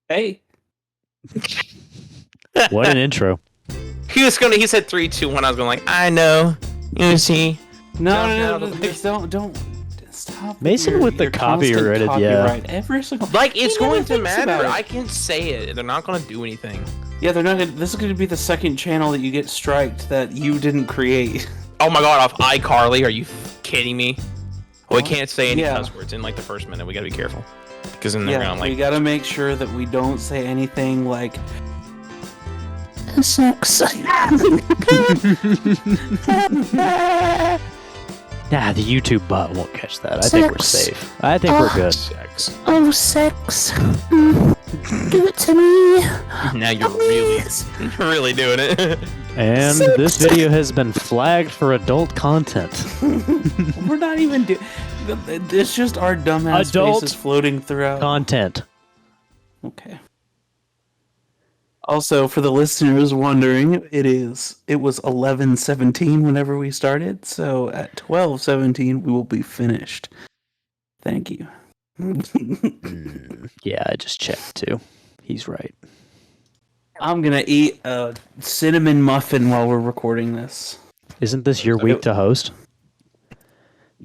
Hey, What an intro. He said 3, 2, 1. I was going like, I know. You see. don't stop. Mason with the your constant copyrighted, copyright. Every single Like, it's He never going to thinks about matter. it. I can say it. They're not going to do anything. Yeah, they're not. This is going to be the second channel that you get striked that you didn't create. Oh my god, off iCarly. Are you kidding me? Well, we can't say any Yeah. cuss words in like the first minute. We gotta be careful. Because then they're gonna we like. got to make sure that we don't say anything like sex. Nah, the YouTube bot won't catch that. I think we're safe. I think we're good. Sex. Oh, sex. Give it to me. Now you're really doing it. And this video has been flagged for adult content. We're not even doing. It's just our dumbass Adult faces floating throughout. Content. Okay. Also, for the listeners wondering, it was 11:17 whenever we started, so at 12:17 we will be finished. Thank you. Yeah, I just checked too. He's right. I'm gonna eat a cinnamon muffin while we're recording this. Isn't this your week to host?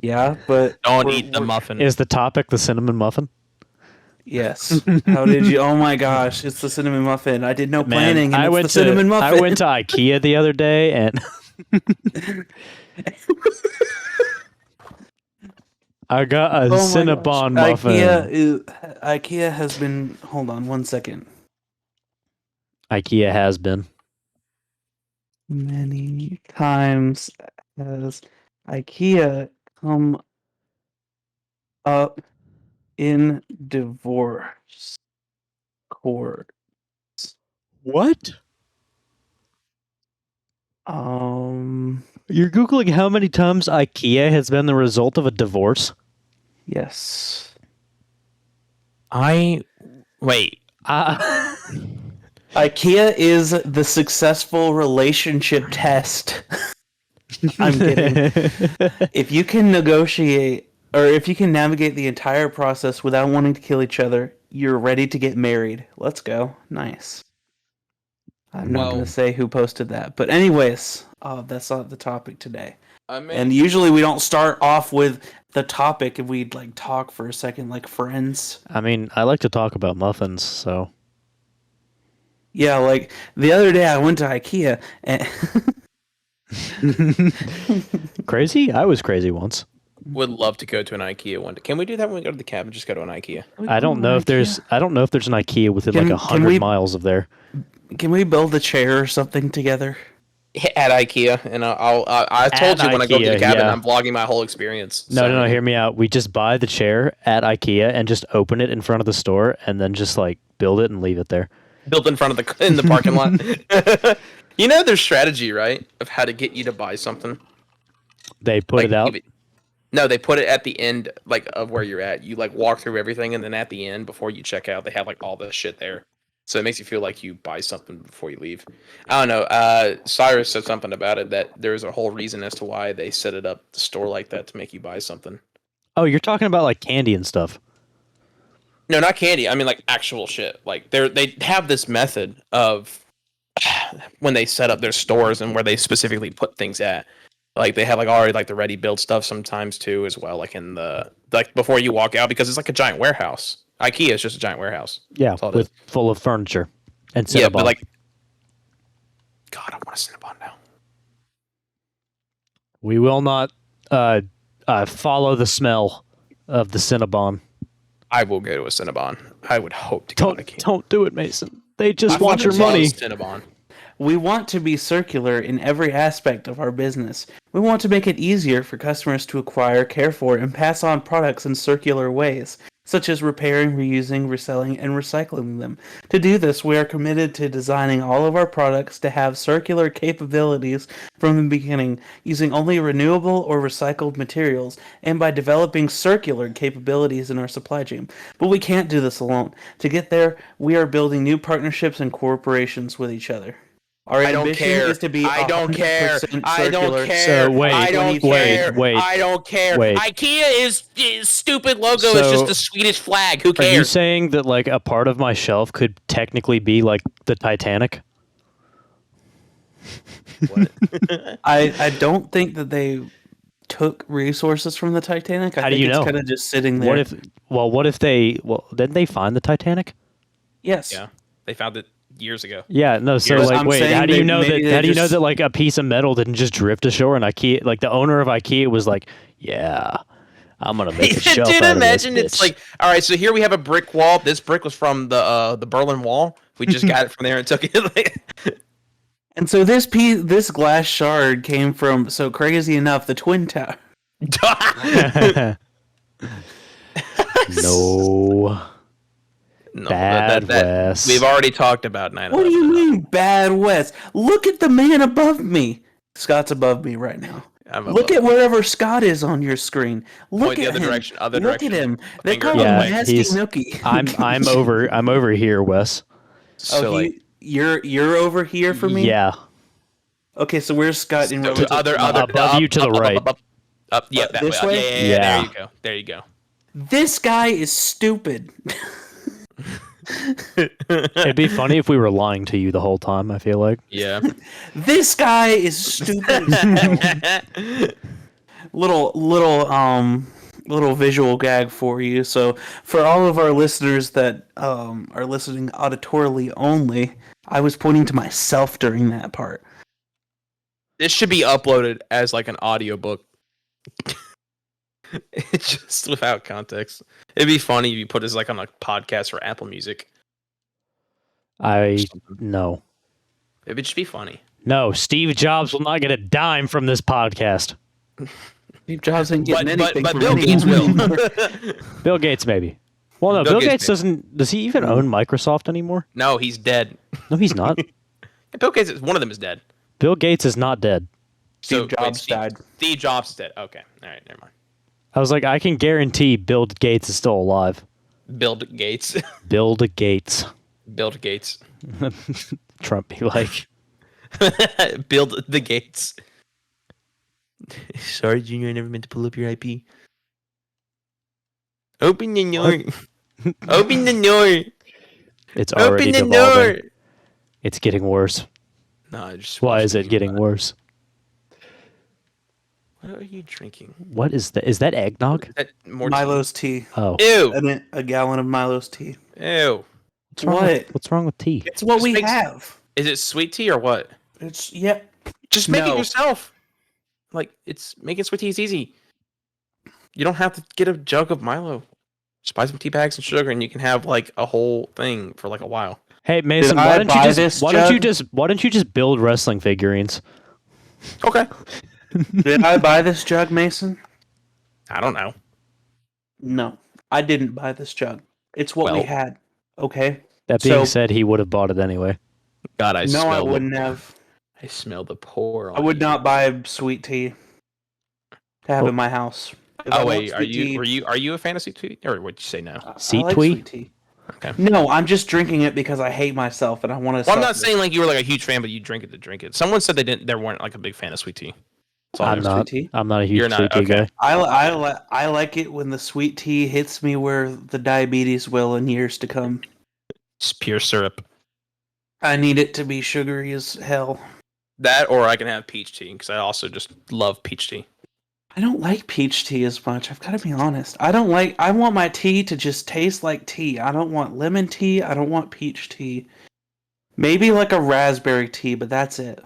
Yeah, but Don't eat the muffin. Is the topic the cinnamon muffin? Yes. How did you? Oh my gosh! It's the cinnamon muffin. I did no planning, and I it's went the cinnamon muffin. I went to IKEA the other day, and I got a Oh my Cinnabon gosh. muffin. IKEA has been. Hold on 1 second. IKEA has been. Many times has IKEA come up in divorce court. What? You're Googling how many times IKEA has been the result of a divorce? Yes. Wait. IKEA is the successful relationship test. I'm kidding. If you can negotiate, or if you can navigate the entire process without wanting to kill each other, you're ready to get married. Let's go. Nice. I'm not going to say who posted that. But anyways, that's not the topic today. And usually we don't start off with the topic if we like talk for a second like friends. I mean, I like to talk about muffins, so. Yeah, like the other day I went to IKEA and Crazy? I was crazy once. Would love to go to an IKEA one day. Can we do that when we go to the cabin? Just go to an IKEA. I don't know if there's an IKEA within like 100 miles of there. Can we build a chair or something together? At IKEA, and I told you when I go to the cabin, yeah. I'm vlogging my whole experience. No, hear me out. We just buy the chair at IKEA and just open it in front of the store and then just like build it and leave it there. Built in front of in the parking lot. You know their strategy, right? Of how to get you to buy something. They put it out. No, they put it at the end, like of where you're at. You like walk through everything, and then at the end, before you check out, they have like all the shit there. So it makes you feel like you buy something before you leave. I don't know. Cyrus said something about it, that there's a whole reason as to why they set it up the store like that to make you buy something. Oh, you're talking about like candy and stuff. No, not candy. I mean like actual shit. Like they have this method of when they set up their stores and where they specifically put things at. Like they have like already like the ready built stuff sometimes too as well. Like in the like before you walk out, because it's like a giant warehouse. IKEA is just a giant warehouse. Yeah, full of furniture and Cinnabon. Yeah, but like, God, I want a Cinnabon now. We will not follow the smell of the Cinnabon. I will go to a Cinnabon. I would hope to go to IKEA. Don't do it, Mason. They just want your money. Cinnabon. We want to be circular in every aspect of our business. We want to make it easier for customers to acquire, care for, and pass on products in circular ways, such as repairing, reusing, reselling, and recycling them. To do this, we are committed to designing all of our products to have circular capabilities from the beginning, using only renewable or recycled materials, and by developing circular capabilities in our supply chain. But we can't do this alone. To get there, we are building new partnerships and cooperations with each other. Our I don't ambition care. is to be I don't care. 100% I don't circular. care. So, wait, I don't wait, care. wait, I don't care. wait. IKEA is stupid logo is just So, the Swedish flag. Who Are you cares? saying that like a part of my shelf could technically be like the Titanic? I don't think that they took resources from the Titanic. I How do think you it's know? kind of just sitting there. What if they didn't they find the Titanic? Yes. Yeah, they found it years ago. Yeah, no, so But like I'm wait, saying how do you know maybe that they how do you know just- that like a piece of metal didn't just drift ashore and IKEA like the owner of IKEA was like, "Yeah, I'm going to make a shelf Dude, out imagine of this it's bitch." like, all right, so here we have a brick wall. This brick was from the Berlin Wall. We just got it from there and took it. And so this glass shard came from, so crazy enough, the Twin Tower. No. No, Bad Wes. We've already talked about 9/11. What do you mean, Bad West? Look at the man above me. Scott's above me right now. I'm Look above. at wherever Scott is on your screen. Look Point the at other him. direction, other Look direction. at him. They Finger call the him way. Nasty he's- Nookie. I'm over here, Wes. So Oh, like you're over here for me. Yeah. Okay, so where's Scott in to relative? other Above you to the right. Up, yeah, that this way. way? Yeah, Yeah. there you go. There you go. This guy is stupid. It'd be funny if we were lying to you the whole time, I feel like. Yeah. This guy is stupid. little visual gag for you. So for all of our listeners that are listening auditorily only, I was pointing to myself during that part. This should be uploaded as like an audiobook. It's just without context. It'd be funny if you put this like on a podcast for Apple Music. No. It would just be funny. No, Steve Jobs will not get a dime from this podcast. Steve Jobs ain't getting But anything from Bill Gates anyone will. anymore. Bill Gates maybe. Well, no, Bill Bill Gates Gates doesn't. Does he even own Microsoft anymore? No, he's dead. No, he's not. Bill Gates, one of them is dead. Bill Gates is not dead. Steve Jobs died. Steve Jobs is dead. Okay. All right. Never mind. I was like, I can guarantee Bill Gates is still alive. Bill Gates. Bill Gates. Bill Gates. Trump be like, Build the gates. Sorry, Junior, I never meant to pull up your IP. Open the door. Open the door. it's already Open the devolving. door. It's getting worse. No, I just Why watched is the it video getting about worse? What are you drinking? What is that? Is that eggnog? That more Milo's tea. Oh, tea? Ew. A gallon of Milo's tea. Ew. what's wrong What? what's wrong with tea? It's what Just we makes- have. Is it sweet tea or what? It's Just make No. it yourself. Like it's making sweet tea is easy. You don't have to get a jug of Milo. Just buy some tea bags and sugar, and you can have like a whole thing for like a while. Hey Mason, I why don't buy you just this why don't you jug? just why don't you just build wrestling figurines? Okay. Did I buy this jug, Mason? I don't know. No, I didn't buy this jug. It's what we Well- had. Okay. That being So- said, he would have bought it anyway. God, I No, I smell wouldn't have. I smell the pour. I would not buy sweet tea to have in my house. If I Oh want wait, are sweet you tea- are you a fantasy tea or what'd you say no? I Seat like twee? sweet tea. Okay. No, I'm just drinking it because I hate myself and I want to. Well, I'm not saying like you were like a huge fan, but you drink it to drink it. Someone said they weren't like a big fan of sweet tea. That's all I I'm know. not. tea? I'm not a huge You're not, sweet tea okay. guy. I like it when the sweet tea hits me where the diabetes will in years to come. It's pure syrup. I need it to be sugary as hell. That or I can have peach tea because I also just love peach tea. I don't like peach tea as much. I've got to be honest. I want my tea to just taste like tea. I don't want lemon tea. I don't want peach tea. Maybe like a raspberry tea, but that's it.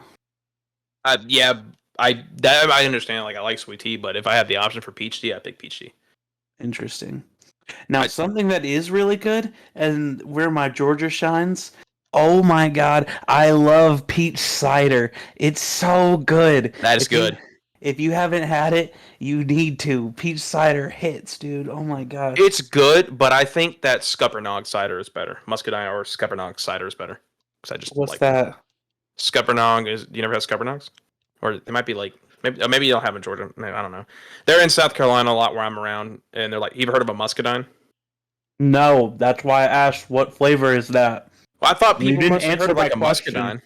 Yeah, I understand. Like I like sweet tea, but if I have the option for peach tea, I pick peach tea. Interesting. Now, something that is really good, and where my Georgia shines, oh my god, I love peach cider. It's so good. That is If you- good. If you haven't had it, you need to. Peach cider hits, dude. Oh my god. It's good, but I think that Scuppernong cider is better. Muscadine or Scuppernong cider is better. Because I just What's like that? Scuppernong is. You never had Scuppernongs? Or they might be like maybe you don't have in Georgia. I don't know. They're in South Carolina a lot where I'm around, and they're like, you ever heard of a muscadine? No, that's why I asked what flavor is that. Well, I thought You people didn't must have answer heard of like my a question. muscadine.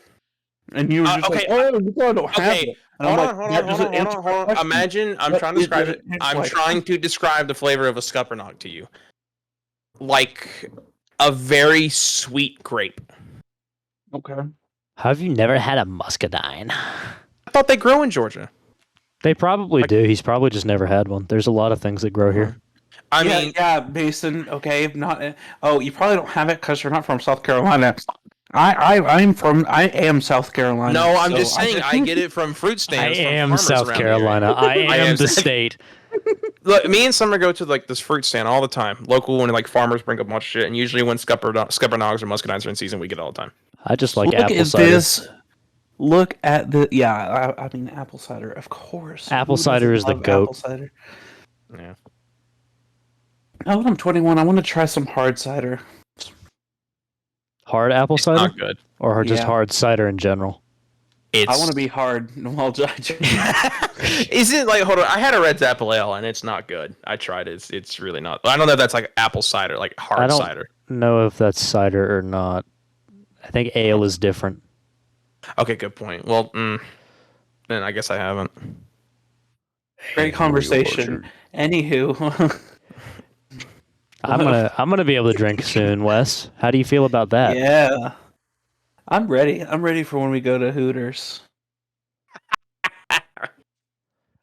And you were just okay, like, "Oh, you probably don't have okay. it." And I'm like, "That doesn't answer my Hold on. question." Imagine I'm But trying to describe it. it's I'm like- trying to describe the flavor of a Scuppernong to you, like a very sweet grape. Okay. Have you never had a muscadine? I thought they grow in Georgia. They probably do. He's probably just never had one. There's a lot of things that grow here. I mean, yeah, Mason. Okay, not. Oh, you probably don't have it because you're not from South Carolina. I am South Carolina. no, I'm so just saying I get it from fruit I stands. from am farmers South around the Carolina. I am the state. Look, me and Summer go to like this fruit stand all the time. Local when like farmers bring up a bunch of shit, and usually when Scuppernongs or muscadines are in season, we get it all the time. I just like Look apple at cider. this. Look at the I mean apple cider, of course. Apple Who cider doesn't is the love goat. Apple cider? Yeah. Now that I'm 21, I want to try some hard cider. Hard apple cider? Not good. Or just Yeah. hard cider in general? It's I want to be hard while judging. Is it like hold on? I had a red apple ale and it's not good. I tried it. It's really not. I don't know if that's like apple cider, like I hard don't- cider. Know if that's cider or not. I think ale is different. Okay, good point. Well, then I guess I haven't. Great conversation. Anywho, I'm gonna be able to drink soon, Wes. How do you feel about that? yeah, I'm ready. I'm ready for when we go to Hooters.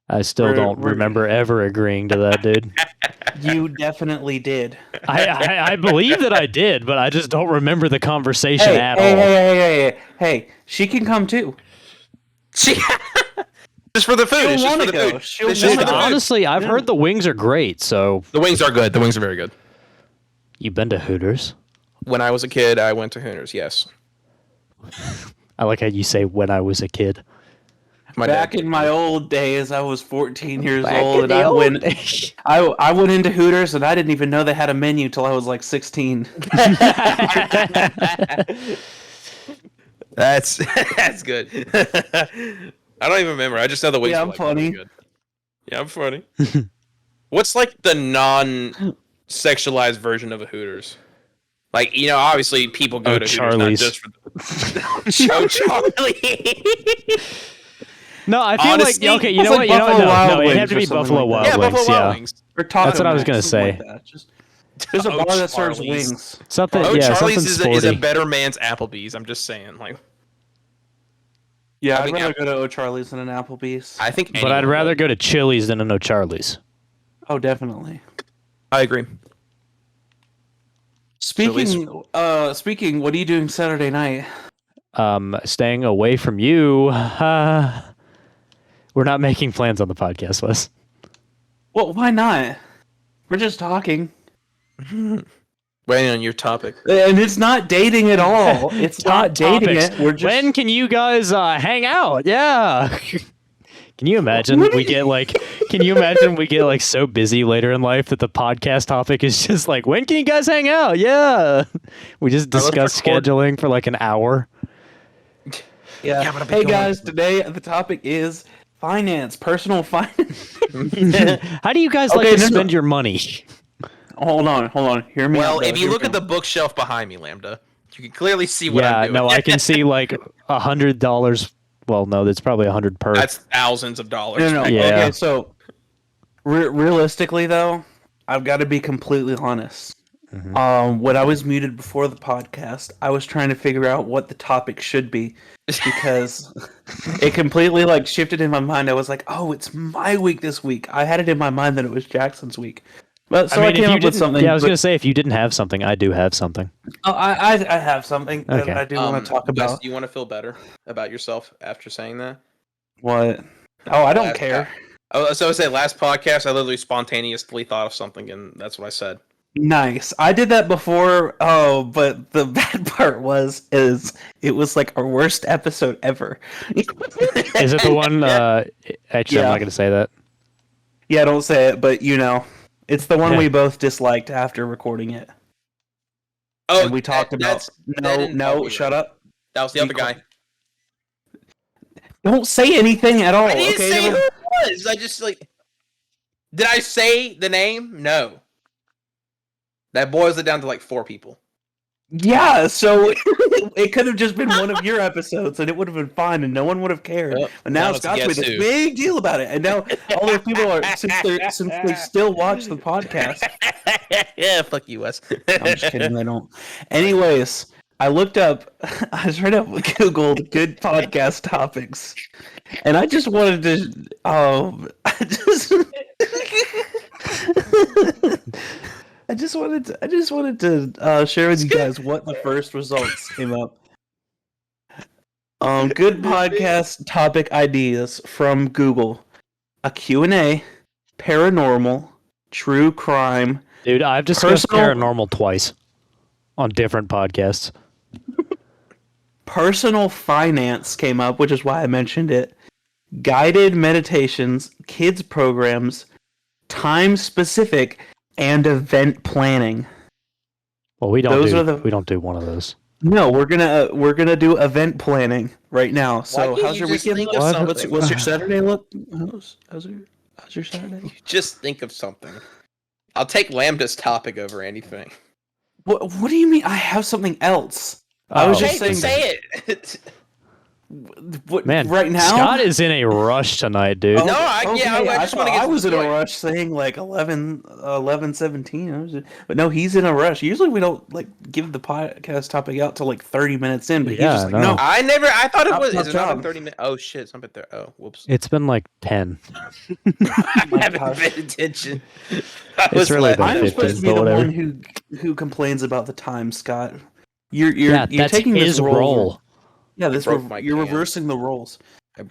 I still We're- don't we're- remember ever agreeing to that, dude. You definitely did. I believe that I did, but I just don't remember the conversation Hey, at hey, all. hey, she can come too. Just for the food. She'll It's just for wanna the go. food. She'll It's just wanna for the go. food. Honestly, I've heard the wings are great. So The wings are good. The wings are very good. you've been to Hooters? When I was a kid, I went to Hooters. Yes. I like how you say "when I was a kid." My Back dad. in my old days, I was 14 years Back old, in and the I old went. days. I went into Hooters, and I didn't even know they had a menu till I was like 16. That's that's good. I don't even remember. I just know the wings. Yeah, were, I'm like, funny. really good. Yeah, I'm funny. What's like the non-sexualized version of a Hooters? Like, you know, obviously people go Oh, to Charlie's. Hooters not just for oh, Charlie. No, I feel Honestly, like okay. You it's know like what? You know what? Buffalo No, Wild no, it'd Wings have to or be something Buffalo like that. Wild Yeah, Wings. Buffalo Wild Yeah, Wings. Or taco That's what I was Mac, gonna something say. like that. There's a Oh, bar that serves Charlie's. wings. something. Oh, Yeah, Charlie's something is a sporty. better man's Applebee's. I'm just saying. Like, Yeah, I I'd think rather go to O'Charlie's than an Applebee's. I think. But I'd anyone rather would. go to Chili's than a No Charlie's. Oh, definitely. I agree. Speaking, what are you doing Saturday night? Staying away from you. We're not making plans on the podcast, Wes. Well, why not? We're just talking, Waiting on your topic. and it's not dating at all. It's not dating Topics. it. We're just When can you guys hang out? Yeah. Can you imagine What do we get like? Can you imagine we get like so busy later in life that the podcast topic is just like, when can you guys hang out? Yeah. We just let's discuss record. scheduling for like an hour. yeah. Yeah, but I've been Hey going- guys, today the topic is finance, personal finance. How do you guys Okay, like to no, no. spend your money? Hold on. Hear me. Well, out, though. if you Hear look me at the out. bookshelf behind me, Lambda, you can clearly see what Yeah, I'm doing. no, I can see like $100. Well, no, that's probably 100 per. That's thousands of dollars. No. Yeah. Okay, so realistically, though, I've got to be completely honest. When I was muted before the podcast, I was trying to figure out what the topic should be because it completely like shifted in my mind. I was like, "Oh, it's my week this week." I had it in my mind that it was Jackson's week, but so I, if came you up with didn't, something. yeah, I was but- gonna say if you didn't have something, I do have something. Oh, I have something that Okay. I do want to talk about. Do you want to feel better about yourself after saying that? What? Oh, I don't Last- care. Oh, so I say last podcast, I literally spontaneously thought of something, and that's what I said. Nice. I did that before. Oh, but the bad part is it was like our worst episode ever. Is it the one? Actually, I'm Yeah. not gonna say that. Yeah, don't say it, but you know, it's the one Yeah. we both disliked after recording it. Oh, And we talked about that didn't involve you, shut right? up. That was the other guy. Don't say anything at all. I didn't okay? say who Never- it was. I just like. Did I say the name? No. That boils it down to like 4 people. Yeah, so it could have just been one of your episodes, and it would have been fine, and no one would have cared. Well, But now now it's a Scott's made guess this who. big deal about it, and now all those people are since they still watch the podcast. Yeah, fuck you, Wes. I'm just kidding, they don't. Anyways, I looked up. I straight up Googled good podcast topics, and I just wanted to. I just. I just wanted to share with you guys what the first results came up. Good podcast topic ideas from Google: a Q&A, paranormal, true crime, Dude, I've discussed Personal- paranormal twice on different podcasts. personal finance came up, which is why I mentioned it. Guided meditations, kids programs, time specific, and event planning. Well, we Those are don't the- we don't do one of those. No, we're gonna do event planning right now. So can't how's you your just weekend? think of Look? something? What's your Saturday look? How's your Saturday? Just think of something. I'll take Lambda's topic over anything. What do you mean? I have something else. I was Oh, just saying. say it. What, man, right now? Scott is in a rush tonight, dude. No, I just thought wanna get I to was the in a point. rush saying like 11:17. But no, he's in a rush. Usually we don't like give the podcast topic out till like 30 minutes in. But he's Yeah, just like, no. no. I thought it was. Top Is it not job. been 30 minutes? Oh shit, it's not been there. Oh, whoops. It's been like 10. I haven't gosh. paid attention. It's really been I'm 15, supposed to be but the whatever. one who complains about the time, Scott. You're That's taking his this role. Yeah, this broke my you're can. reversing the roles.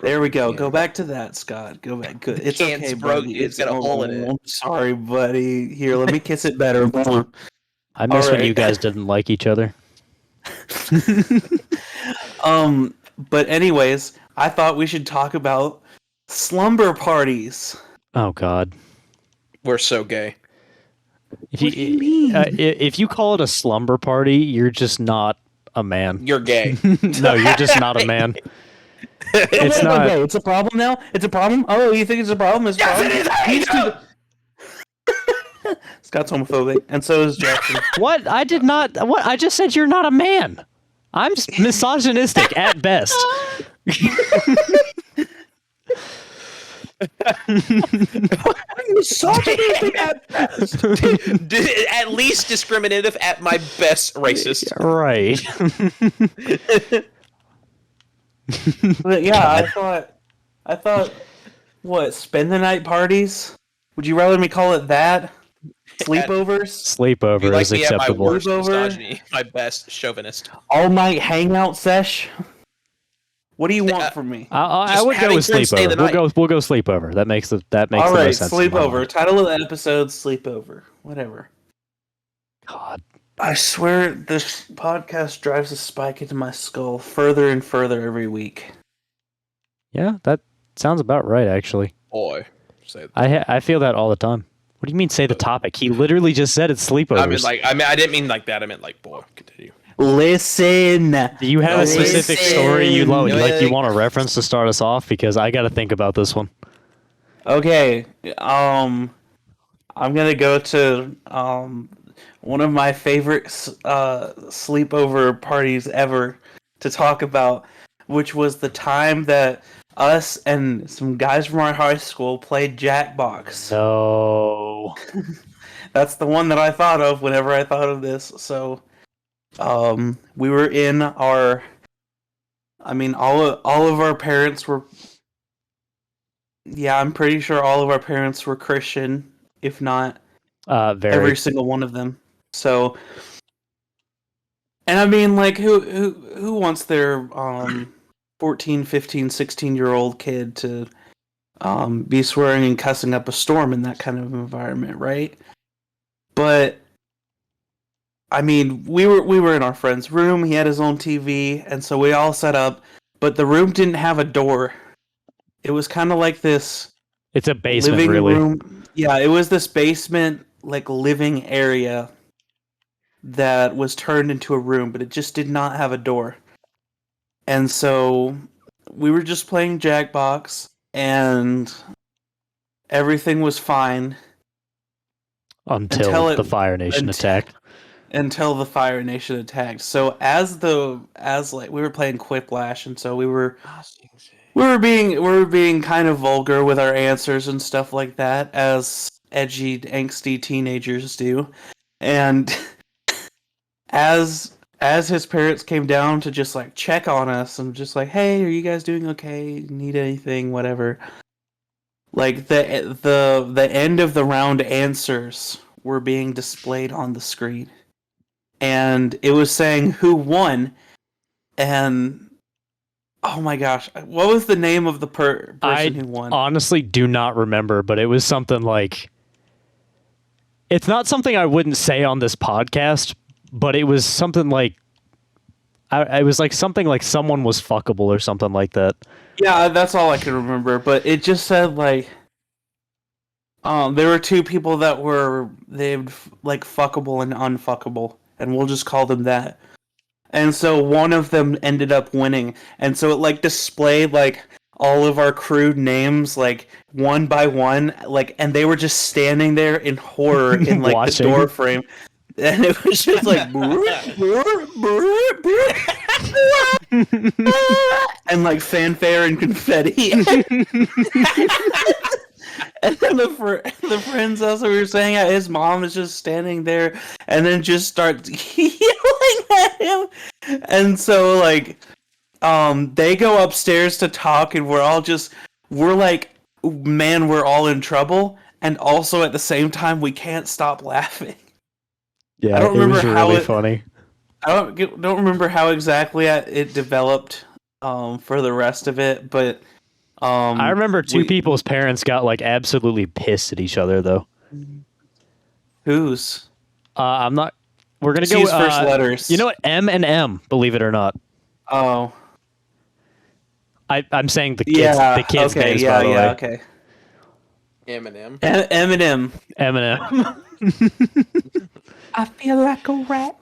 There we go. Go back to that, Scott. Go back. Good. It's Can's okay, broke. buddy. It's got a hole in it. I'm sorry, buddy. Here, let me kiss it better. I miss when Alright. you guys didn't like each other. But anyways, I thought we should talk about slumber parties. Oh God. We're so gay. If What do you mean? if you call it a slumber party, you're just not a man. You're gay. No, you're just not a man. It's not. Okay, it's a problem now. It's a problem. Oh, you think it's a problem? It's a problem. These two- Scott's homophobic, and so is Jackson. What? I did not. What? I just said you're not a man. I'm misogynistic at best. Misogynistic at best. At least discriminative at my best racist. Right. But yeah, I thought, what, spend the night parties? Would you rather me call it that? Sleepovers? Sleepover You like is me at my acceptable. worst Sleepover? misogyny, my best chauvinist. All night hangout sesh? What do you want from me? I Just would go having with friends stay the sleepover. night. We'll go sleepover. That makes All the right, most sense. in my sleepover. mind. Title of the episode: Sleepover. Whatever. God. I swear this podcast drives a spike into my skull further and further every week. Yeah, that sounds about right. Actually, Boy, say that. I feel that all the time. What do you mean? Say the topic. He literally just said it's sleepovers. I didn't mean like that. I meant like, boy, continue. Listen. Do you have a specific story you Listen. want a reference to start us off? Because I got to think about this one. Okay. I'm gonna go to one of my favorite sleepover parties ever to talk about, which was the time that us and some guys from our high school played Jackbox. No. That's the one that I thought of whenever I thought of this. So, we were in our. I mean, all of our parents were. Yeah, I'm pretty sure all of our parents were Christian, if not Very. every single one of them. So, and I mean, like, who wants their 14, 15, 16-year-old kid to be swearing and cussing up a storm in that kind of environment, right? But I mean, we were in our friend's room. He had his own TV, and so we all set up. But the room didn't have a door. It was kind of like this It's a basement, living really. room. Yeah, it was this basement, like living area that was turned into a room, but it just did not have a door. And so we were just playing Jackbox, and everything was fine Until it- the Fire Nation attacked. until the Fire Nation attacked. So as like we were playing Quiplash, and so we were being kind of vulgar with our answers and stuff like that, as edgy, angsty teenagers do. And as his parents came down to just like check on us and just like, hey, are you guys doing okay? Need anything? Whatever. Like the end of the round answers were being displayed on the screen, and it was saying who won, and oh my gosh, what was the name of the person who won? Honestly do not remember, but it was something like, it's not something I wouldn't say on this podcast, but it was something like, it was like something like someone was fuckable or something like that. Yeah, that's all I can remember, but it just said like there were two people that were like fuckable and unfuckable, and we'll just call them that. And so one of them ended up winning, and so it like displayed like all of our crude names like one by one, like, and they were just standing there in horror in like Watching. the door frame, and it was just like and like fanfare and confetti. And then the friends also we were saying his mom is just standing there and then just starts yelling at him. And so like they go upstairs to talk, and we're like, man, we're all in trouble, and also at the same time we can't stop laughing. Yeah, I don't remember it was how really funny. I don't remember how exactly it developed for the rest of it, but I remember two people's parents got like absolutely pissed at each other though. Whose? I'm not. We're gonna Just go use first letters. You know what? M and M. Believe it or not. Oh. I'm saying the kids. Yeah. The kids' Okay. names, Yeah. by the way. Okay. Eminem. Eminem. Eminem. I feel like a rap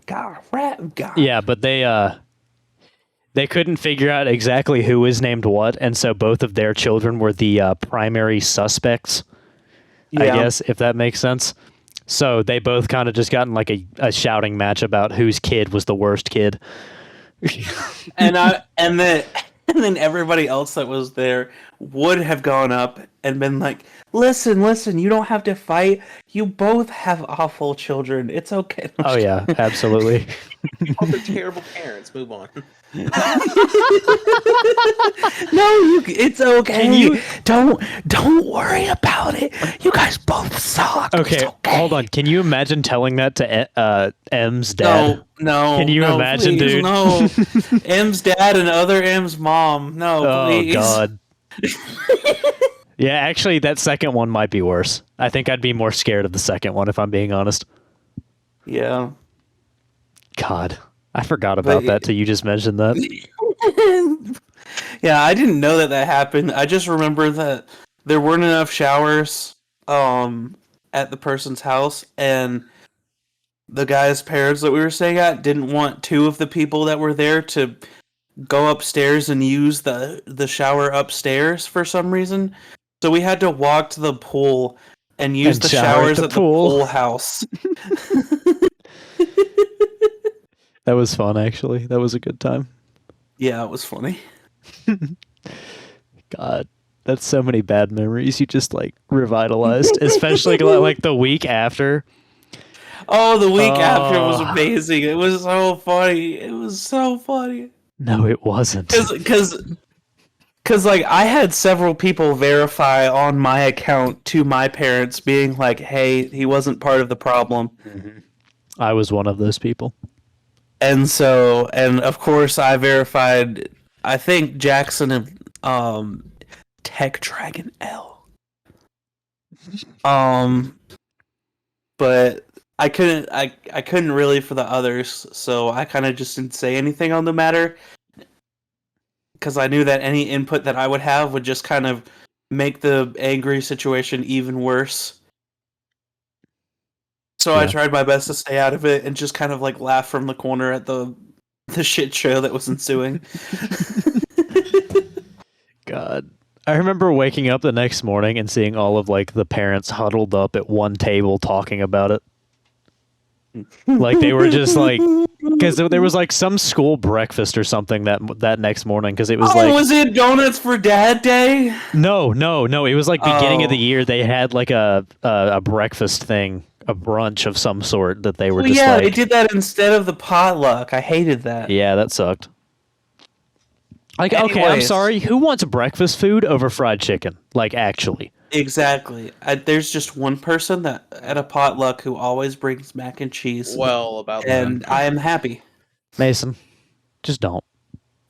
guy. Yeah, but they couldn't figure out exactly who was named what, and so both of their children were the primary suspects. I guess, if that makes sense. So they both kind of just got in like a shouting match about whose kid was the worst kid. and then everybody else that was there would have gone up and been like, listen, you don't have to fight. You both have awful children. It's okay. Oh yeah, absolutely. All the terrible parents. Move on. No, it's okay. Can you- don't worry about it. You guys both suck. Okay, It's okay. hold on. Can you imagine telling that to M's dad? No. Can you no, imagine, please, dude? No. M's dad and other M's mom. No, Oh please. god. Yeah, actually, that second one might be worse. I think I'd be more scared of the second one if I'm being honest. Yeah. God, I forgot about that till you just mentioned that. Yeah, I didn't know that happened. I just remember that there weren't enough showers at the person's house, and the guy's parents that we were staying at didn't want two of the people that were there to go upstairs and use the shower upstairs for some reason. So we had to walk to the pool and use the shower showers at at the the pool. pool house. That was fun, actually. That was a good time. Yeah, it was funny. God, that's so many bad memories you just like revitalized, especially like the week after. Oh, the week after was Oh. amazing. It was so funny. It was so funny. No, it wasn't. Because like I had several people verify on my account to my parents being like, hey, he wasn't part of the problem. I was one of those people. And so, and of course I verified, I think Jackson and Tech Dragon L. But I couldn't really for the others, so I kind of just didn't say anything on the matter. Because I knew that any input that I would have would just kind of make the angry situation even worse. So I Yeah. tried my best to stay out of it and just kind of like laugh from the corner at the shit show that was ensuing. God. I remember waking up the next morning and seeing all of like the parents huddled up at one table talking about it. Like they were just like, because there was like some school breakfast or something that next morning, because it was like, was it Donuts for Dad Day? no, it was like beginning of the Oh. year. They had like a breakfast thing, a brunch of some sort that they were Well, just yeah, like, they did that instead of the potluck. I hated that. yeah, that sucked. Like, okay, I'm Anyways. sorry. Who wants breakfast food over fried chicken? Like, actually. Exactly. There's just one person that at a potluck who always brings mac and cheese, Well, about and that. I am happy. Mason, just don't.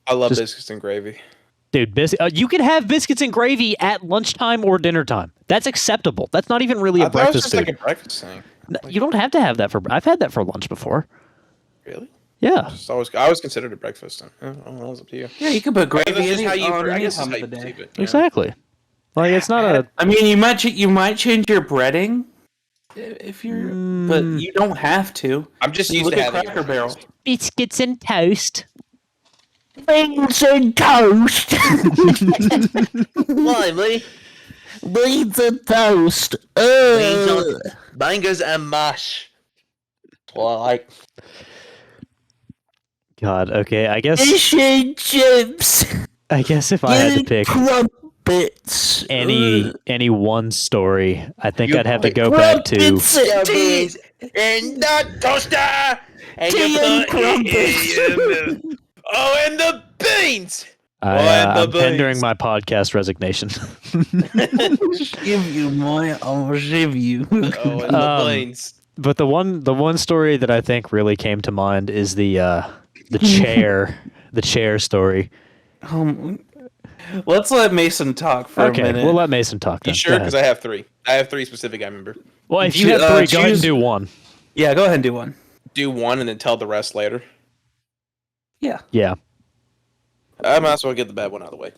I love just- biscuits and gravy. Dude, you can have biscuits and gravy at lunchtime or dinner time. That's acceptable. That's not even really a I thought it was breakfast just food. like a breakfast thing. You don't have to have that for. I've had that for lunch before. Really? Yeah. I always considered it breakfast. I don't know, it's up to you. Yeah, you can put gravy That's in just how you. on I any guess that's time how of you the day. perceive it. Yeah. Exactly. Like, it's not a. I mean, you might change your breading if you're, but you don't have to. I'm just You used look to at having Cracker Barrel. Biscuits and toast. Beans and toast. Why, me? Beans and toast. Bangers and mash. Well, I like. God. Okay. I guess. Fish and chips. I guess if I had to pick Crumpets. any one story, I think You I'd have to go back to. Crumpets and tea. In the toaster. And Tea and crumpets. Oh, and the beans. I'm the tendering beans. my podcast resignation. Give you my, I'll give you. Oh, and the beans. But the one story that I think really came to mind is the chair, the chair story. Let's let Mason talk for a Okay, minute. we'll let Mason talk. Then. You sure? Go Because ahead. I have three. I have three specific. I remember. Well, if you have three, go ahead and choose- do one. Yeah, go ahead and do one. Do one and then tell the rest later. Yeah. Yeah. I might as well get the bad one out of the way.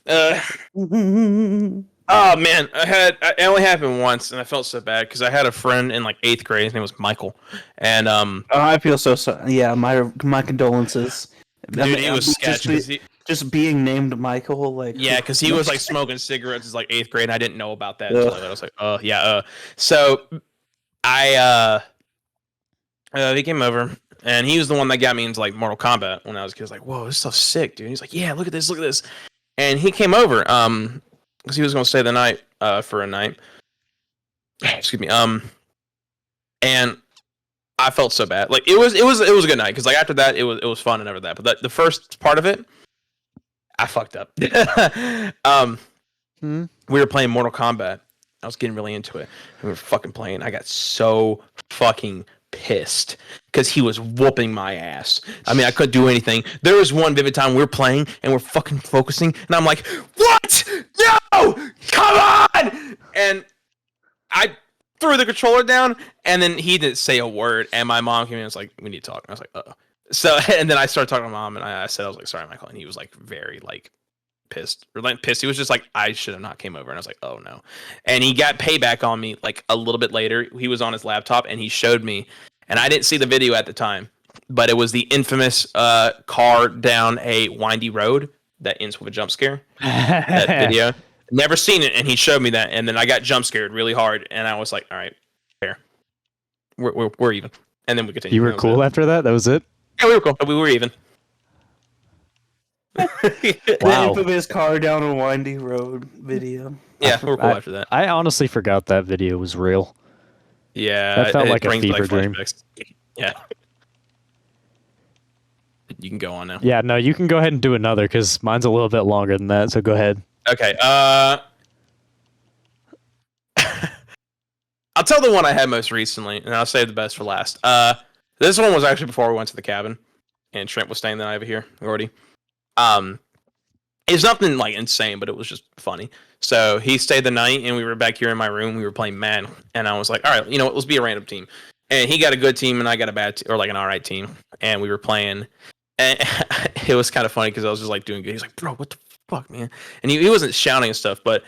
Oh man, it only happened once, and I felt so bad because I had a friend in like 8th grade. His name was Michael, and Oh, I feel so sorry. Yeah, my condolences. dude, he was sketchy. Just being named Michael, like Yeah, because he was like smoking cigarettes in like 8th grade, and I didn't know about that. Ugh. Until I was like, yeah. So I he came over, and he was the one that got me into like Mortal Kombat when I was a kid. I was like, whoa, this stuff's sick, dude. He's like, yeah, look at this, and he came over, because he was gonna stay the night, for a night. Excuse me, and I felt so bad. Like it was a good night because like after that it was fun and everything. But the first part of it, I fucked up. We were playing Mortal Kombat. I was getting really into it. We were fucking playing. I got so fucking pissed because he was whooping my ass. I mean, I couldn't do anything. There was one vivid time we were playing and we're fucking focusing, and I'm like, "What? No! Come on!" And I threw the controller down, and then he didn't say a word. And my mom came in and was like, "We need to talk." And I was like, "Uh-oh." So, and then I started talking to my mom, and I said, "I was like, sorry, Michael," and he was like, very like pissed. He was just like, "I should have not came over," and I was like, "Oh no," and he got payback on me like a little bit later. He was on his laptop and he showed me, and I didn't see the video at the time, but it was the infamous car down a windy road that ends with a jump scare. That video, never seen it, and he showed me that, and then I got jump scared really hard, and I was like, "All right, fair, we're even," and then we continued. You were That was cool it. after that? That was it? Yeah, we were cool. We were even. the Wow. infamous car down a windy road video. Yeah, we were cool after that. I honestly forgot that video was real. Yeah, That felt it like a brings fever back dream. flashbacks. Yeah. You can go on now. Yeah, no, you can go ahead and do another because mine's a little bit longer than that. So go ahead. Okay. I'll tell the one I had most recently, and I'll save the best for last. This one was actually before we went to the cabin, and Trent was staying the night over here already. It's nothing like insane, but it was just funny. So he stayed the night, and we were back here in my room. We were playing Madden, and I was like, "All right, you know what? Let's be a random team." And he got a good team, and I got a bad or like an all right team, and we were playing. And it was kind of funny because I was just like doing good. He's like, "Bro, what the fuck, man?" And he wasn't shouting and stuff, but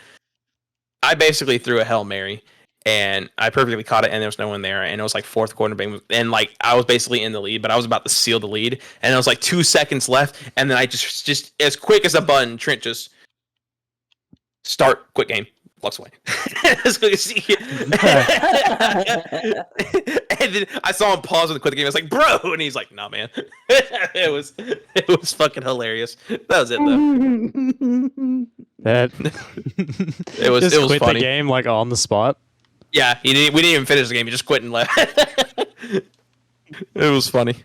I basically threw a Hail Mary, and I perfectly caught it, and there was no one there, and it was like fourth quarter, and like I was basically in the lead, but I was about to seal the lead, and it was like 2 seconds left, and then I just as quick as a button, Trent just start quick game, walks away. So you see and then I saw him pause and quit the game. I was like, bro, and he's like, nah, man. it was fucking hilarious. That was it though. That It was just quit funny. the game like on the spot. Yeah, we didn't even finish the game. He just quit and left. It was funny.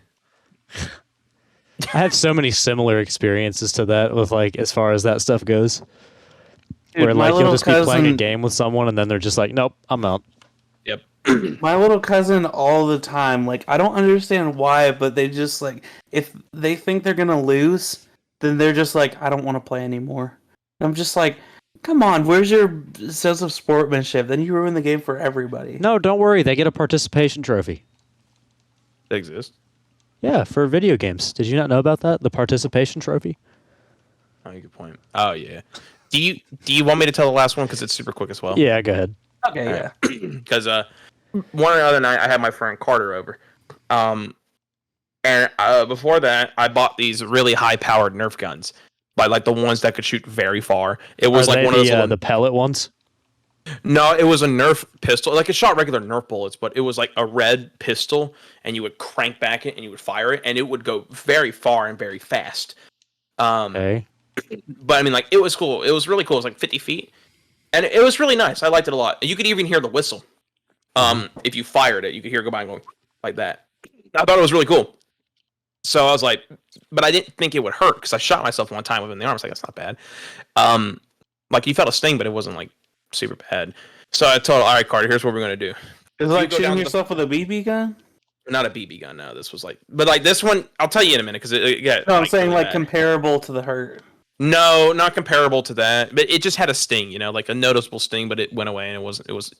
I have so many similar experiences to that with like as far as that stuff goes. Dude, where my like you'll little just be playing a cousin- game with someone and then they're just like, nope, I'm out. Yep. My little cousin all the time, like, I don't understand why, but they just, like, if they think they're gonna lose, then they're just like, I don't want to play anymore. I'm just like, come on, where's your sense of sportsmanship? Then you ruin the game for everybody. No, don't worry, they get a participation trophy. They exist. Yeah, for video games. Did you not know about that? The participation trophy? Oh, good point. Oh yeah. Do you want me to tell the last one because it's super quick as well? Yeah, go ahead. Okay, yeah. Because one other night I had my friend Carter over, and before that I bought these really high-powered Nerf guns, like the ones that could shoot very far. It was Are like they one of those. the pellet ones? No, it was a Nerf pistol. Like it shot regular Nerf bullets, but it was like a red pistol, and you would crank back it and you would fire it, and it would go very far and very fast. Okay. But I mean, like, it was cool. It was really cool. It was like 50 feet, and it was really nice. I liked it a lot. You could even hear the whistle. If you fired it, you could hear it go by and going like that. I thought it was really cool. So I was like, but I didn't think it would hurt because I shot myself one time within the arm. I was like, that's not bad. Like you felt a sting, but it wasn't like super bad. So I told, all right, Carter, here's what we're gonna do. Is it like go down shooting to yourself with a BB gun? Not a BB gun, no. This was like, but like this one, I'll tell you in a minute because it got. No, I'm saying really like bad. comparable to the hurt. No, not comparable to that, but it just had a sting, like a noticeable sting, but it went away and it was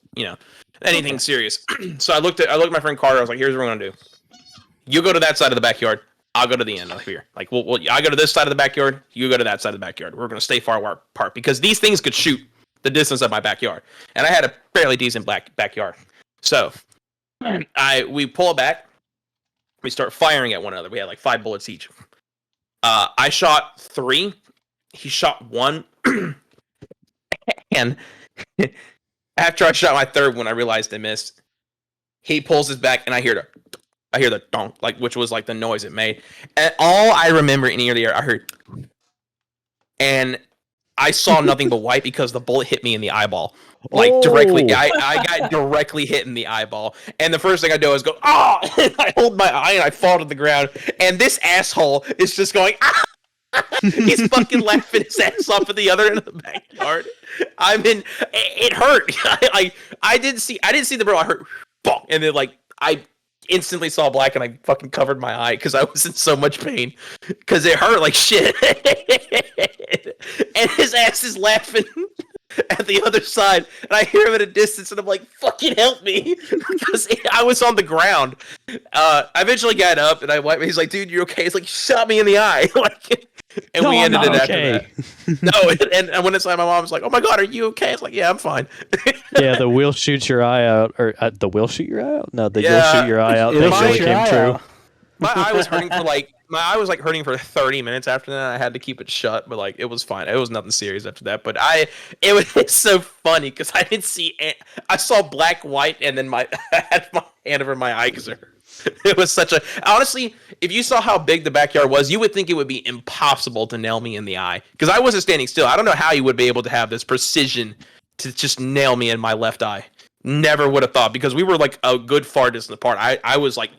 anything serious. So I looked at my friend Carter. I was like, "Here's what we're gonna do. You go to that side of the backyard. I'll go to the end of here. Like, I go to this side of the backyard. You go to that side of the backyard. We're gonna stay far apart because these things could shoot the distance of my backyard, and I had a fairly decent backyard. So we pull it back. We start firing at one another. We had like 5 bullets each. I shot 3. He shot 1, and after I shot my 3rd one, I realized I missed. He pulls his back, and I hear the donk, like which was like the noise it made. And all I remember in the air, I heard, and I saw nothing but white because the bullet hit me in the eyeball, like directly. I got directly hit in the eyeball, and the first thing I do is go, oh! I hold my eye and I fall to the ground, and this asshole is just going, ah! He's fucking laughing his ass off at the other end of the backyard. I mean, it hurt. I didn't see the barrel. I heard, bonk, and then like I instantly saw black, and I fucking covered my eye because I was in so much pain because it hurt like shit. And his ass is laughing at the other side, and I hear him at a distance, and I'm like, "Fucking help me!" Because I was on the ground. I eventually got up, and I wiped. He's like, "Dude, you're okay?" He's like, "You shot me in the eye." Like. And No, we I'm ended it not after okay. that. No, and when it's like my mom's like, "Oh my god, are you okay?" It's like, "Yeah, I'm fine." Yeah, the will shoot your eye out, or the will shoot your eye out? No, the you'll Yeah, shoot your eye out. it'll Thing shoot really your came eye true. out. My eye was hurting for 30 minutes after that. I had to keep it shut, but like it was fine. It was nothing serious after that. But it was so funny because I didn't see. I saw black, white, and then I had my hand over my eye because it was such a. Honestly, if you saw how big the backyard was, you would think it would be impossible to nail me in the eye because I wasn't standing still. I don't know how you would be able to have this precision to just nail me in my left eye. Never would have thought because we were like a good far distance apart. I was like,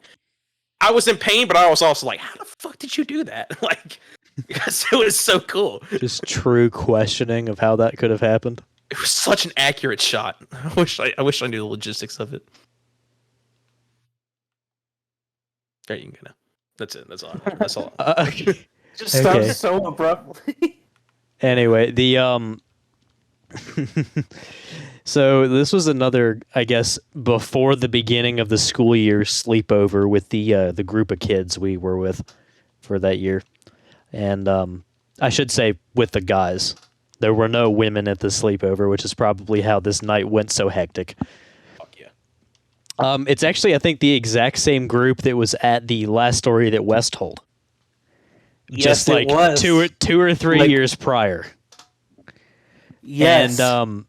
I was in pain, but I was also like, how the fuck did you do that? Like, because it was so cool. Just true questioning of how that could have happened. It was such an accurate shot. I wish I knew the logistics of it. There you can go now. That's it. That's all. That's all. Just stops Okay. so abruptly. Anyway, so this was another, I guess, before the beginning of the school year sleepover with the group of kids we were with for that year, and I should say with the guys. There were no women at the sleepover, which is probably how this night went so hectic. Fuck yeah. It's actually, I think, the exact same group that was at the last story that West told. Just Yes, like it was. two or three Like- years prior. Yes. And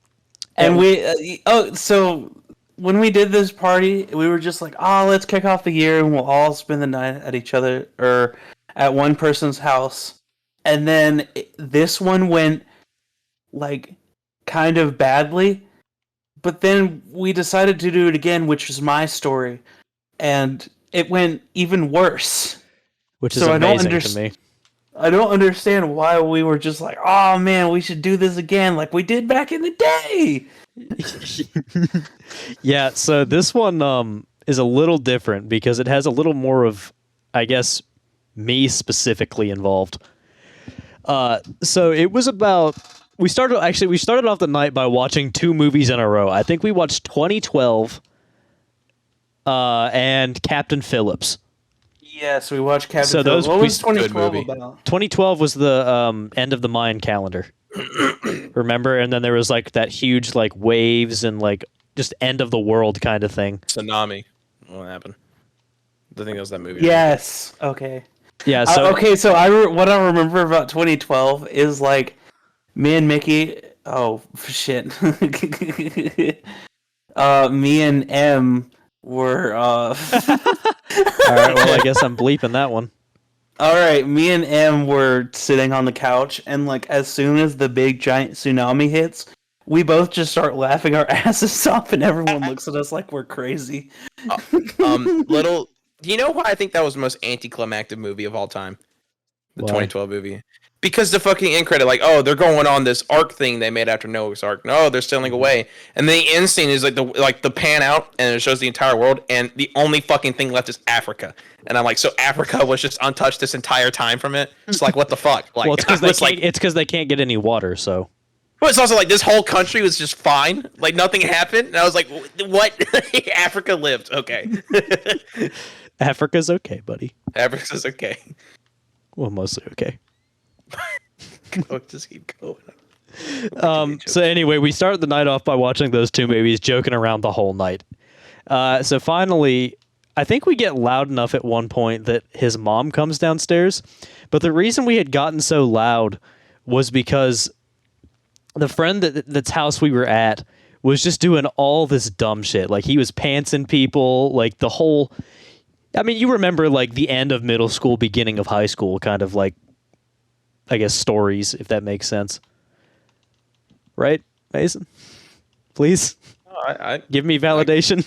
And so when we did this party, we were just like, oh, let's kick off the year and we'll all spend the night at each other or at one person's house. And then this one went like kind of badly, but then we decided to do it again, which is my story, and it went even worse. Which is amazing to me. I don't understand why we were just like, oh man, we should do this again like we did back in the day. Yeah, so this one is a little different because it has a little more of, I guess, me specifically involved. So it was about we started off the night by watching 2 movies in a row. I think we watched 2012 and Captain Phillips. Yes, we watched Captain So Phillips. those What was good 2012 movie. about? 2012 was the end of the Mayan calendar. Remember? And then there was like that huge like waves and like just end of the world kind of thing. Tsunami. What happened? I think that was that movie. Yes. Okay. Yeah, so So what I remember about 2012 is like me and Mickey. Oh shit. Me and M were. all right, well I guess I'm bleeping that one. All right, me and M were sitting on the couch, and like as soon as the big giant tsunami hits, we both just start laughing our asses off, and everyone looks at us like we're crazy. Little. Do you know why I think that was the most anticlimactic movie of all time? The Why? 2012 movie. Because the fucking end credit, like, oh, they're going on this arc thing they made after Noah's Ark. No, they're sailing away, and then the end scene is like the pan out, and it shows the entire world, and the only fucking thing left is Africa. And I'm like, so Africa was just untouched this entire time from it. It's like, what the fuck? Like, Well, it's because they can't get any water, so. But it's also like this whole country was just fine, like nothing happened, and I was like, what? Africa lived, okay. Africa's okay, buddy. Africa's okay. Well, mostly okay. Just keep going. So anyway, we started the night off by watching those 2 movies, joking around the whole night. So finally, I think we get loud enough at one point that his mom comes downstairs. But the reason we had gotten so loud was because the friend that's house we were at was just doing all this dumb shit. Like he was pantsing people, like the whole. I mean, you remember like the end of middle school, beginning of high school, kind of like, I guess, stories, if that makes sense. Right, Mason? Please I give me validation.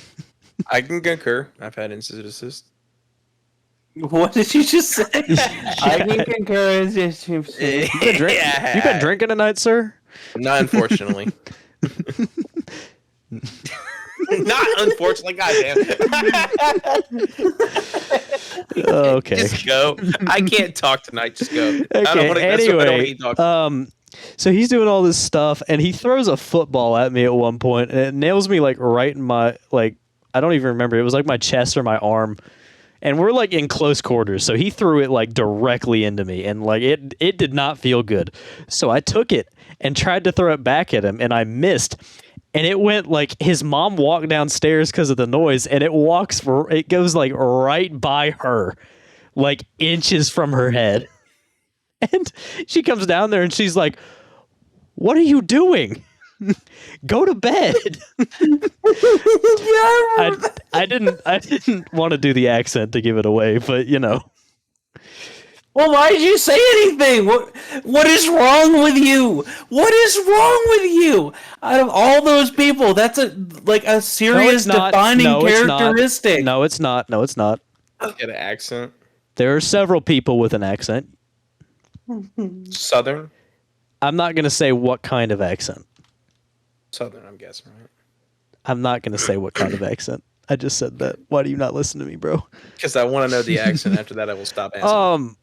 I can concur. I've had instances. What did you just say? I can concur. You been drinking tonight, sir? Not unfortunately. Not unfortunately, goddamn. Okay. Just go. I can't talk tonight. Just go. Okay. I don't Anyway, want to so he's doing all this stuff, and he throws a football at me at one point, and it nails me like right in my like. I don't even remember. It was like my chest or my arm. And we're like in close quarters, so he threw it like directly into me, and like it did not feel good. So I took it and tried to throw it back at him, and I missed. And it went like his mom walked downstairs because of the noise, and it goes like right by her, like inches from her head. And she comes down there and she's like, "What are you doing? Go to bed." I didn't want to do the accent to give it away, but you know. Well, why did you say anything? What is wrong with you? What is wrong with you? Out of all those people, that's a serious defining characteristic. No, it's not. No, it's not. Get an accent. There are several people with an accent. Southern. I'm not going to say what kind of accent. Southern, I'm guessing, right? I'm not going to say what kind of accent. I just said that. Why do you not listen to me, bro? Because I want to know the accent. After that, I will stop answering.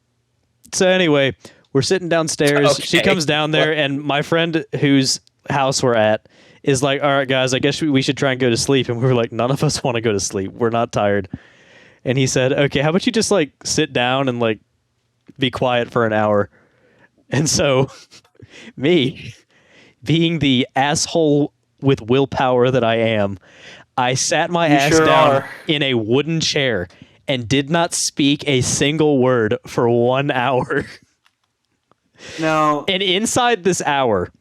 So anyway, we're sitting downstairs. Okay. She comes down there, and my friend whose house we're at is like, "All right, guys, I guess we should try and go to sleep." And we were like, "None of us want to go to sleep. We're not tired." And he said, "Okay, how about you just like sit down and like be quiet for an hour?" And so me, being the asshole with willpower that I am, I sat my ass down in a wooden chair and did not speak a single word for 1 hour. No. And inside this hour,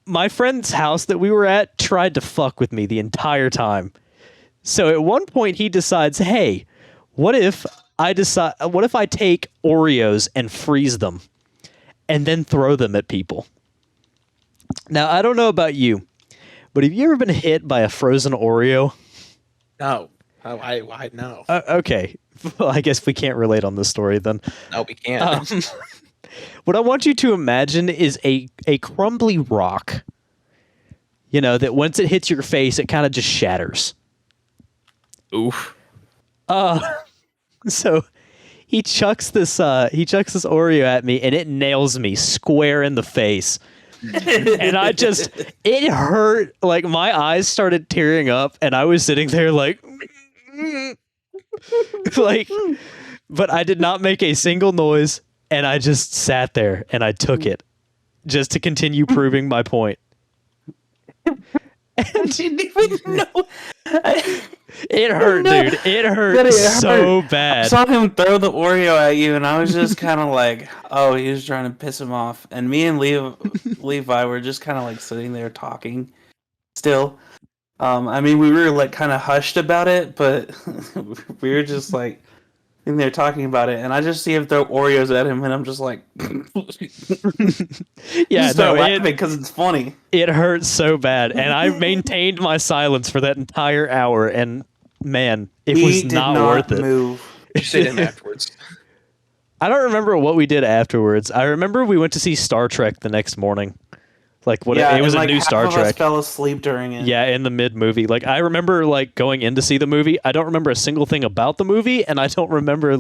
my friend's house that we were at tried to fuck with me the entire time. So at one point he decides, hey, what if I take Oreos and freeze them and then throw them at people? Now, I don't know about you, but have you ever been hit by a frozen Oreo? No. Oh, why no? Okay. Well, I guess we can't relate on this story then. No, we can't. What I want you to imagine is a crumbly rock, that once it hits your face, it kind of just shatters. Oof. So he chucks this Oreo at me, and it nails me square in the face. And it hurt. Like, my eyes started tearing up, and I was sitting there like, but I did not make a single noise, and I just sat there and I took it just to continue proving my point. I didn't even know. It hurt, dude. It hurt so bad. I saw him throw the Oreo at you, and I was just kind of like, oh, he was trying to piss him off. And me and Levi were just kind of like sitting there talking still. I mean, we were like kind of hushed about it, but we were just like in there talking about it. And I just see him throw Oreos at him, and I'm just like, yeah, no, laughing because it's funny. It hurt so bad, and I maintained my silence for that entire hour. And man, it was not worth it. Move. You sit in afterwards. I don't remember what we did afterwards. I remember we went to see Star Trek the next morning. Like, it was a new Star Trek. Us fell asleep during it. Yeah, in the mid-movie. Like, I remember going in to see the movie. I don't remember a single thing about the movie, and I don't remember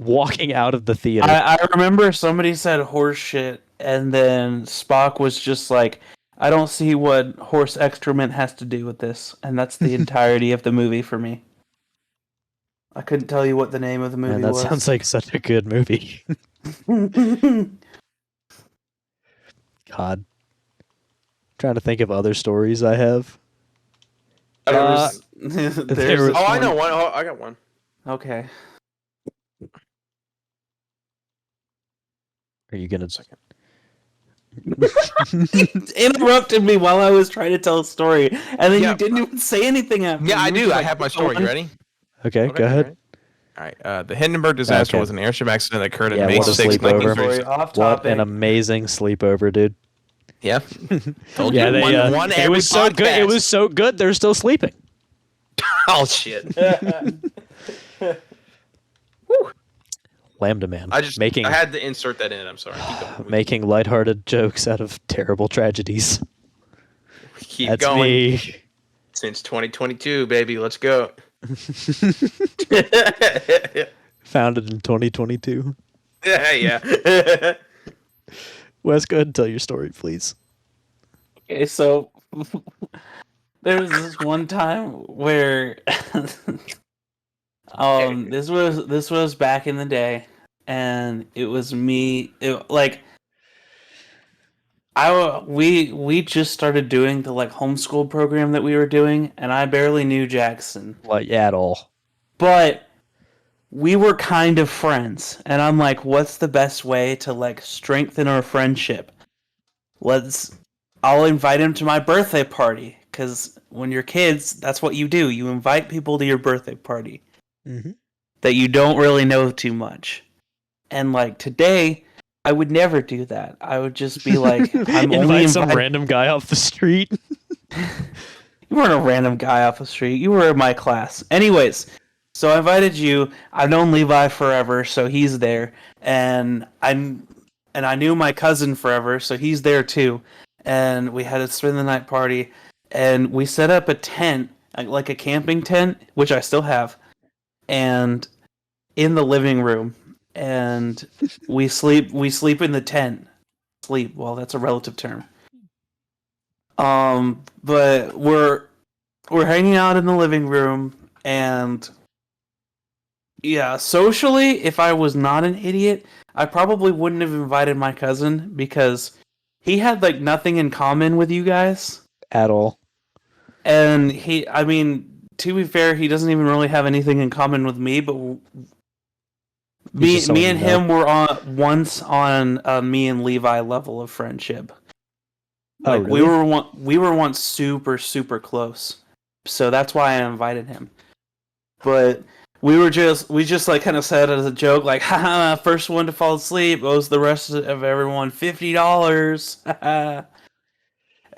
walking out of the theater. I remember somebody said horse shit, and then Spock was just like, I don't see what horse excrement has to do with this. And that's the entirety of the movie for me. I couldn't tell you what the name of the movie was. That sounds like such a good movie. God. Trying to think of other stories I have. I Uh, know one. Oh, I got one. Okay. Are you gonna Interrupted me while I was trying to tell a story, and then you didn't even say anything after. Yeah, I do. I have my story. You ready? Okay, go ahead. All right. The Hindenburg disaster was an airship accident that occurred in May what a 6, sleepover. 1936. What an amazing sleepover, dude. Yeah. Told Yeah, you. One it was so good. It was so good. They're still sleeping. Oh shit. Lambda Man. I had to insert that in. I'm sorry. Keep going. Making lighthearted jokes out of terrible tragedies. Keep That's going. me. Since 2022, baby. Let's go. Founded in 2022. Yeah. Wes, go ahead and tell your story, please. Okay, so there was this one time where this was back in the day, and it was me. We just started doing the homeschool program that we were doing, and I barely knew Jackson At all. but we were kind of friends, and I'm like, what's the best way to strengthen our friendship? I'll invite him to my birthday party, because when you're kids, that's what you do. You invite people to your birthday party that you don't really know too much. And today, I would never do that. I would just be like, I'm Invite some random guy off the street. You weren't a random guy off the street. You were in my class. Anyways, so I invited you. I've known Levi forever, so he's there. And I knew my cousin forever, so he's there too. And we had a spend the night party, and we set up a tent, like a camping tent, which I still have, and in the living room. And we sleep in the tent. Sleep, well, that's a relative term. But we're hanging out in the living room, and yeah, socially, if I was not an idiot, I probably wouldn't have invited my cousin, because he had nothing in common with you guys At all. and to be fair, he doesn't even really have anything in common with me, but me and him were on me and Levi level of friendship. Oh, Like really? we were once super super close, so that's why I invited him. But we just like kind of said as a joke, like, haha, first one to fall asleep owes the rest of everyone $50.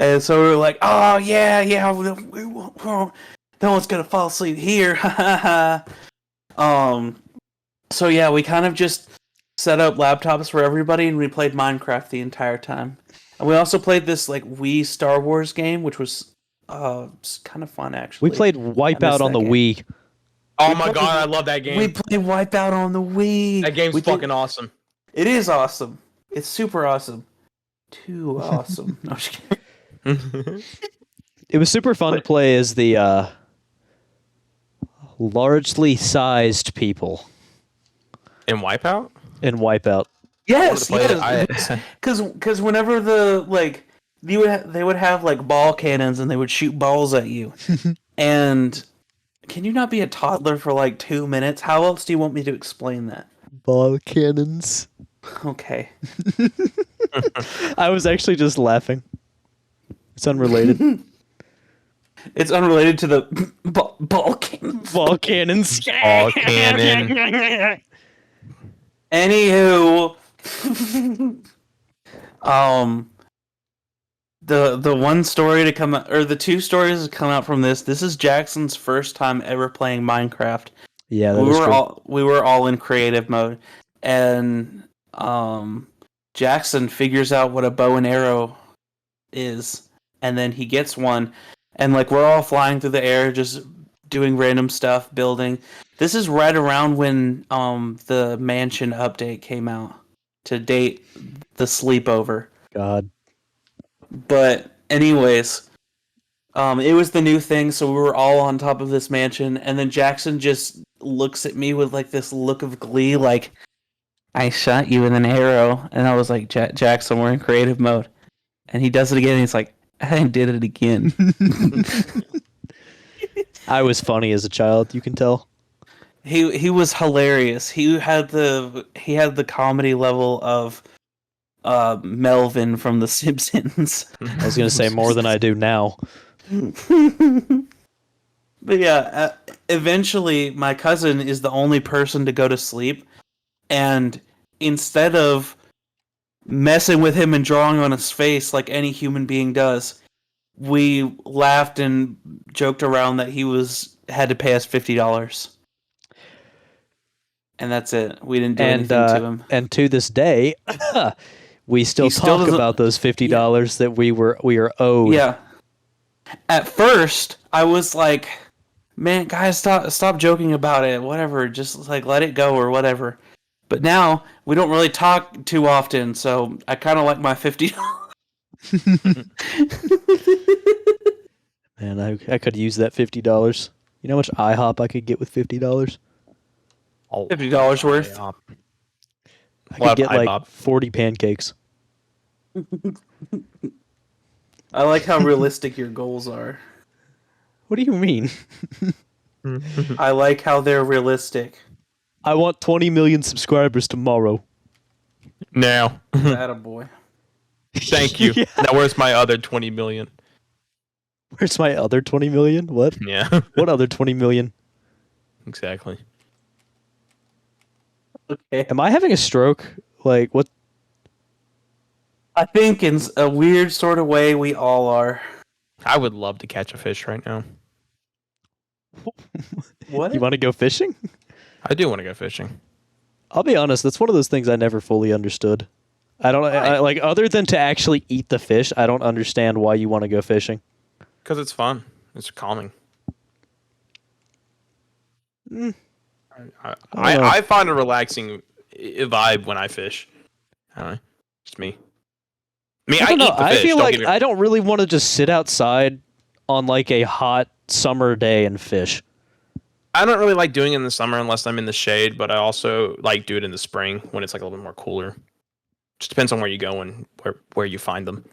And so we were like, oh yeah, yeah, no one's gonna fall asleep here. um, so yeah, we kind of just set up laptops for everybody, and we played Minecraft the entire time. And we also played this like Wii Star Wars game, which was kind of fun We actually. played I missed Wipeout on that the game. Wii. Oh We my played god, I love that we game. played Wipeout on the Wii. That game's We did- fucking awesome. It is awesome. It's super awesome. Too awesome. No, I'm just kidding. It was super fun to play as the largely sized people In Wipeout? in Wipeout. Yes, I wanted to yes. play Because whenever the like they would have like ball cannons and they would shoot balls at you. And can you not be a toddler for like 2 minutes? How else do you want me to explain that? Ball cannons. Okay. I was actually just laughing. It's unrelated. It's unrelated to the ball cannons. Ball cannons. Ball cannon. Anywho, the one story to come out, or the two stories to come out from this. This is Jackson's first time ever playing Minecraft. Yeah, that is true. We were all in creative mode, and Jackson figures out what a bow and arrow is, and then he gets one, and like we're all flying through the air, just doing random stuff, building. This is right around when the mansion update came out to date the sleepover. God. But anyways, it was the new thing, so we were all on top of this mansion, and then Jackson just looks at me with like this look of glee, like, I shot you with an arrow, and I was like, Jackson, we're in creative mode, and he does it again, and he's like, I did it again. I was funny as a child, you can tell. He was hilarious. He had the comedy level of Melvin from The Simpsons. I was going to say more than I do now. But yeah, eventually my cousin is the only person to go to sleep, and instead of messing with him and drawing on his face like any human being does, we laughed and joked around that had to pay us $50. And that's it. We didn't do anything to him. And to this day, we still He still talk doesn't- about those $50 that we are owed. Yeah. At first, I was like, "Man, guys, stop joking about it. Whatever, just like let it go or whatever." But now we don't really talk too often, so I kind of like my $50. Man, I could use that $50. You know how much IHOP I could get with $50? $50 worth. I What could get like IHOP? 40 pancakes. I like how realistic your goals are. What do you mean? I like how they're realistic. I want 20 million subscribers tomorrow. Now. Attaboy. Thank you. Yeah. Now where's my other 20 million? Where's my other 20 million? What? Yeah. What other 20 million? Exactly. Okay. Am I having a stroke? Like, what? I think in a weird sort of way we all are. I would love to catch a fish right now. What? You want to go fishing? I do want to go fishing. I'll be honest, that's one of those things I never fully understood. I don't like other than to actually eat the fish, I don't understand why you want to go fishing. Because it's fun. It's calming. Mm. I find a relaxing vibe when I fish. I don't know. It's me. I mean, I don't know. eat the I fish. feel don't like get me- I don't really want to just sit outside on like a hot summer day and fish. I don't really like doing it in the summer unless I'm in the shade, but I also like do it in the spring when it's like a little bit more cooler. Just depends on where you go and where you find them.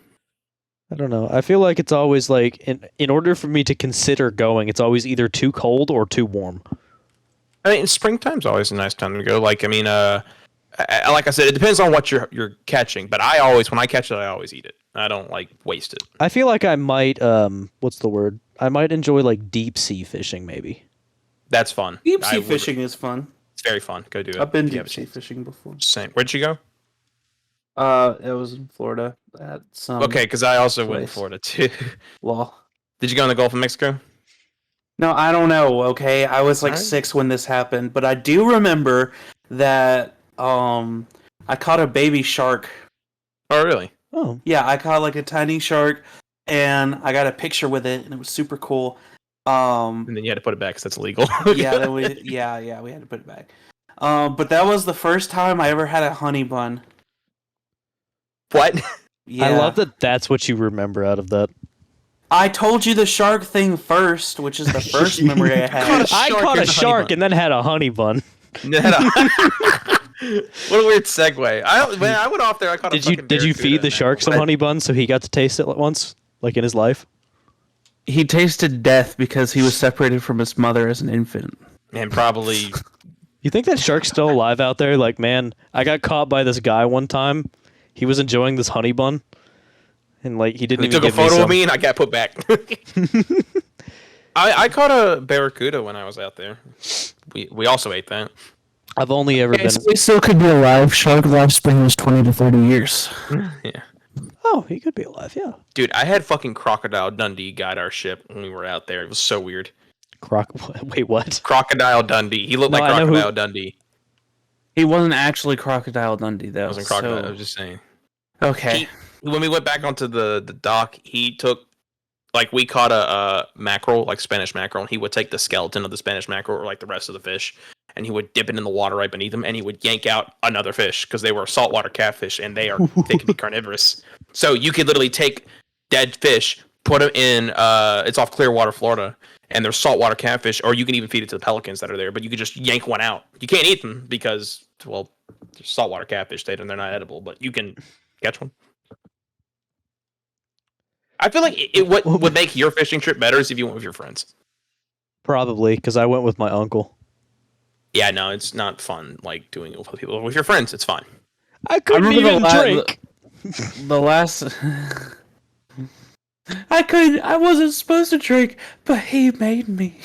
I don't know. I feel like it's always like in order for me to consider going, it's always either too cold or too warm. I mean, springtime's always a nice time to go. Like, I mean, like I said, it depends on what you're catching. But when I catch it, I always eat it. I don't like waste it. I feel like I might what's the word? I might enjoy like deep sea fishing maybe. That's fun. Deep sea fishing is fun. It's very fun. Go do it. I've been deep sea fishing before. Same. Where'd you go? It was in Florida at some. Okay, because I also went in place. Florida too. Well, Did you go in the Gulf of Mexico? no, I don't know. Okay, I was like Alright. 6 when this happened, but I do remember that I caught a baby shark. Oh, really? Oh. Yeah, I caught like a tiny shark, and I got a picture with it, and it was super cool. And then you had to put it back because that's illegal. Yeah, then we had to put it back. But that was the first time I ever had a honey bun. What? Yeah. I love that that's what you remember out of that. I told you the shark thing first, which is the first memory I had. I caught a shark and then had a honey bun. What a weird segue. I went off there. I caught a fucking Did you barracuda feed the and shark some honey buns so he got to taste it once, like in his life? He tasted death because he was separated from his mother as an infant. And probably You think that shark's still alive out there? Like, man, I got caught by this guy one time. He was enjoying this honey bun, and like he didn't they even took a give me photo some. of me and I got put back. I caught a barracuda when I was out there. We also ate that. I've only ever been. So we still could be alive. Shark lifespan was 20 to 30 years. Yeah. Oh, he could be alive. Yeah. Dude, I had fucking Crocodile Dundee guide our ship when we were out there. It was so weird. Wait, what? Crocodile Dundee. He looked No, like I know Crocodile Dundee. He wasn't actually Crocodile Dundee, though. It wasn't Crocodile. so- I was just saying. Okay. When we went back onto the dock, he took, like, we caught a mackerel, like Spanish mackerel, and he would take the skeleton of the Spanish mackerel, or like the rest of the fish, and he would dip it in the water right beneath him, and he would yank out another fish because they were saltwater catfish, and they can be carnivorous. So you could literally take dead fish, put them in. It's off Clearwater, Florida, and they're saltwater catfish, or you can even feed it to the pelicans that are there. But you could just yank one out. You can't eat them because, well, they're saltwater catfish. They're not edible, but you can catch one. I feel like what would make your fishing trip better is if you went with your friends. Probably because I went with my uncle. Yeah, no, it's not fun like doing it with people. With your friends, it's fine. I couldn't remember even drink. The last. I wasn't supposed to drink, but he made me.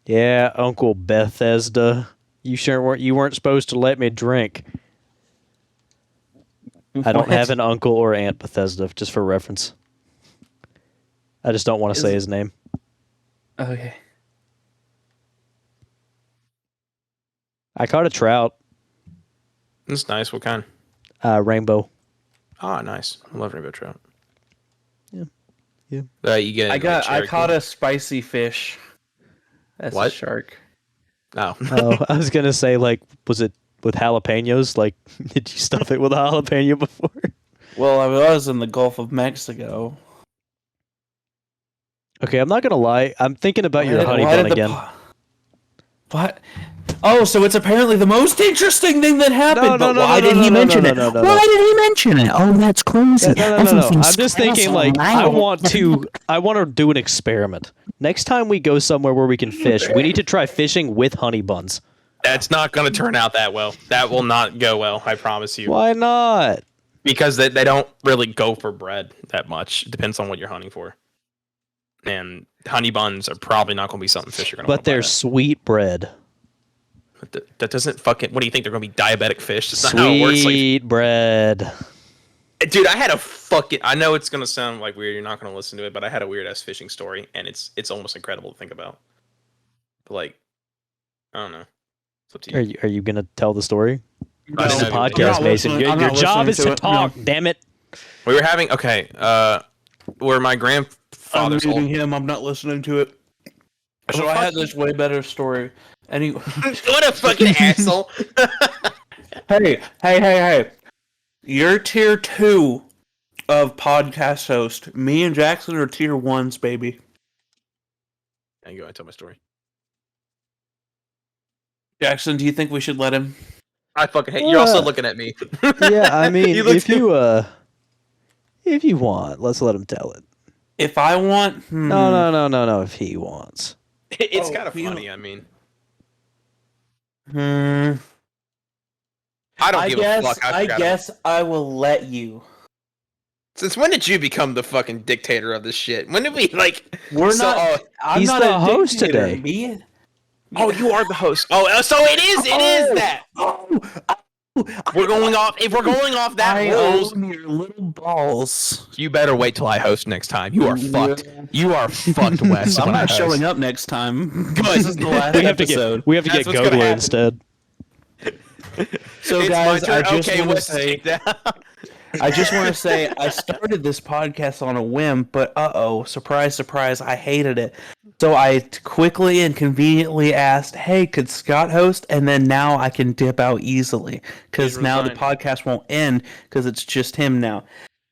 Yeah, Uncle Bethesda. You weren't supposed to let me drink. I don't have an uncle or Aunt Bethesda, just for reference. I just don't want to say his name. Okay. I caught a trout, That's nice. What kind? rainbow. Ah, nice. I love rainbow trout. Yeah. You get. I caught a spicy fish. That's a What? shark. Oh. Oh, I was gonna say, like, was it with jalapenos? Like, did you stuff it with a jalapeno before? Well, I was in the Gulf of Mexico. Okay, I'm not gonna lie. I'm thinking about your Why honey did bun the again. What? Oh, so it's apparently the most interesting thing that happened. No, but no, why no, did no, he no, mention no, it? no, no, Why no. did he mention it? Oh, that's crazy. No. Everything's I'm just thinking, like, special I now. want to do an experiment. Next time we go somewhere where we can fish, we need to try fishing with honey buns. That's not going to turn out that well. That will not go well. I promise you. Why not? Because they don't really go for bread that much. It depends on what you're hunting for. And honey buns are probably not going to be something fish are going to. But they're sweet bread. That doesn't fucking. What do you think? They're going to be diabetic fish? That's not how it works. Like, Sweet bread. dude, I had a fucking. I know it's going to sound like weird. You're not going to listen to it, but I had a weird ass fishing story, and it's almost incredible to think about. But like, I don't know. It's up to you. Are you gonna tell the story? I This is a didn't know you were podcast, not Mason. listening- I'm Your not job is listening to to it, no. talk. Damn it. We were having where my I'm grandfather's muting old. him. I'm not listening to it. So I had this way better story. Anyway, What a fucking asshole! hey! You're tier 2 of podcast host. Me and Jackson are tier 1s, baby. I can go and tell my story. Jackson, do you think we should let him? I fucking hate. You're also looking at me. Yeah, I mean, He looks- if you want, let's let him tell it. If I want, No. If he wants. It's Oh, kind of you- funny. I mean, I don't give a fuck. I guess I will let you. Since when did you become the fucking dictator of this shit? When did we like? I'm he's not the a host dictator, today. me. Oh, you are the host. Oh, so it is. It is that. We're going off. If we're going off that rules, own your little balls. you better wait till I host next time. You are fucked. You are fucked, Wes. I'm when I not host. showing up next time. Good. This is the last episode. We have to That's get what's gonna Gogler happen. instead. So It's guys, my turn. I just Okay, want to Wes, say, take that. I just want to say, I started this podcast on a whim, but surprise, surprise, I hated it. So I quickly and conveniently asked, "Hey, could Scott host?" And then now I can dip out easily because He's now the resigned. podcast won't end because it's just him now.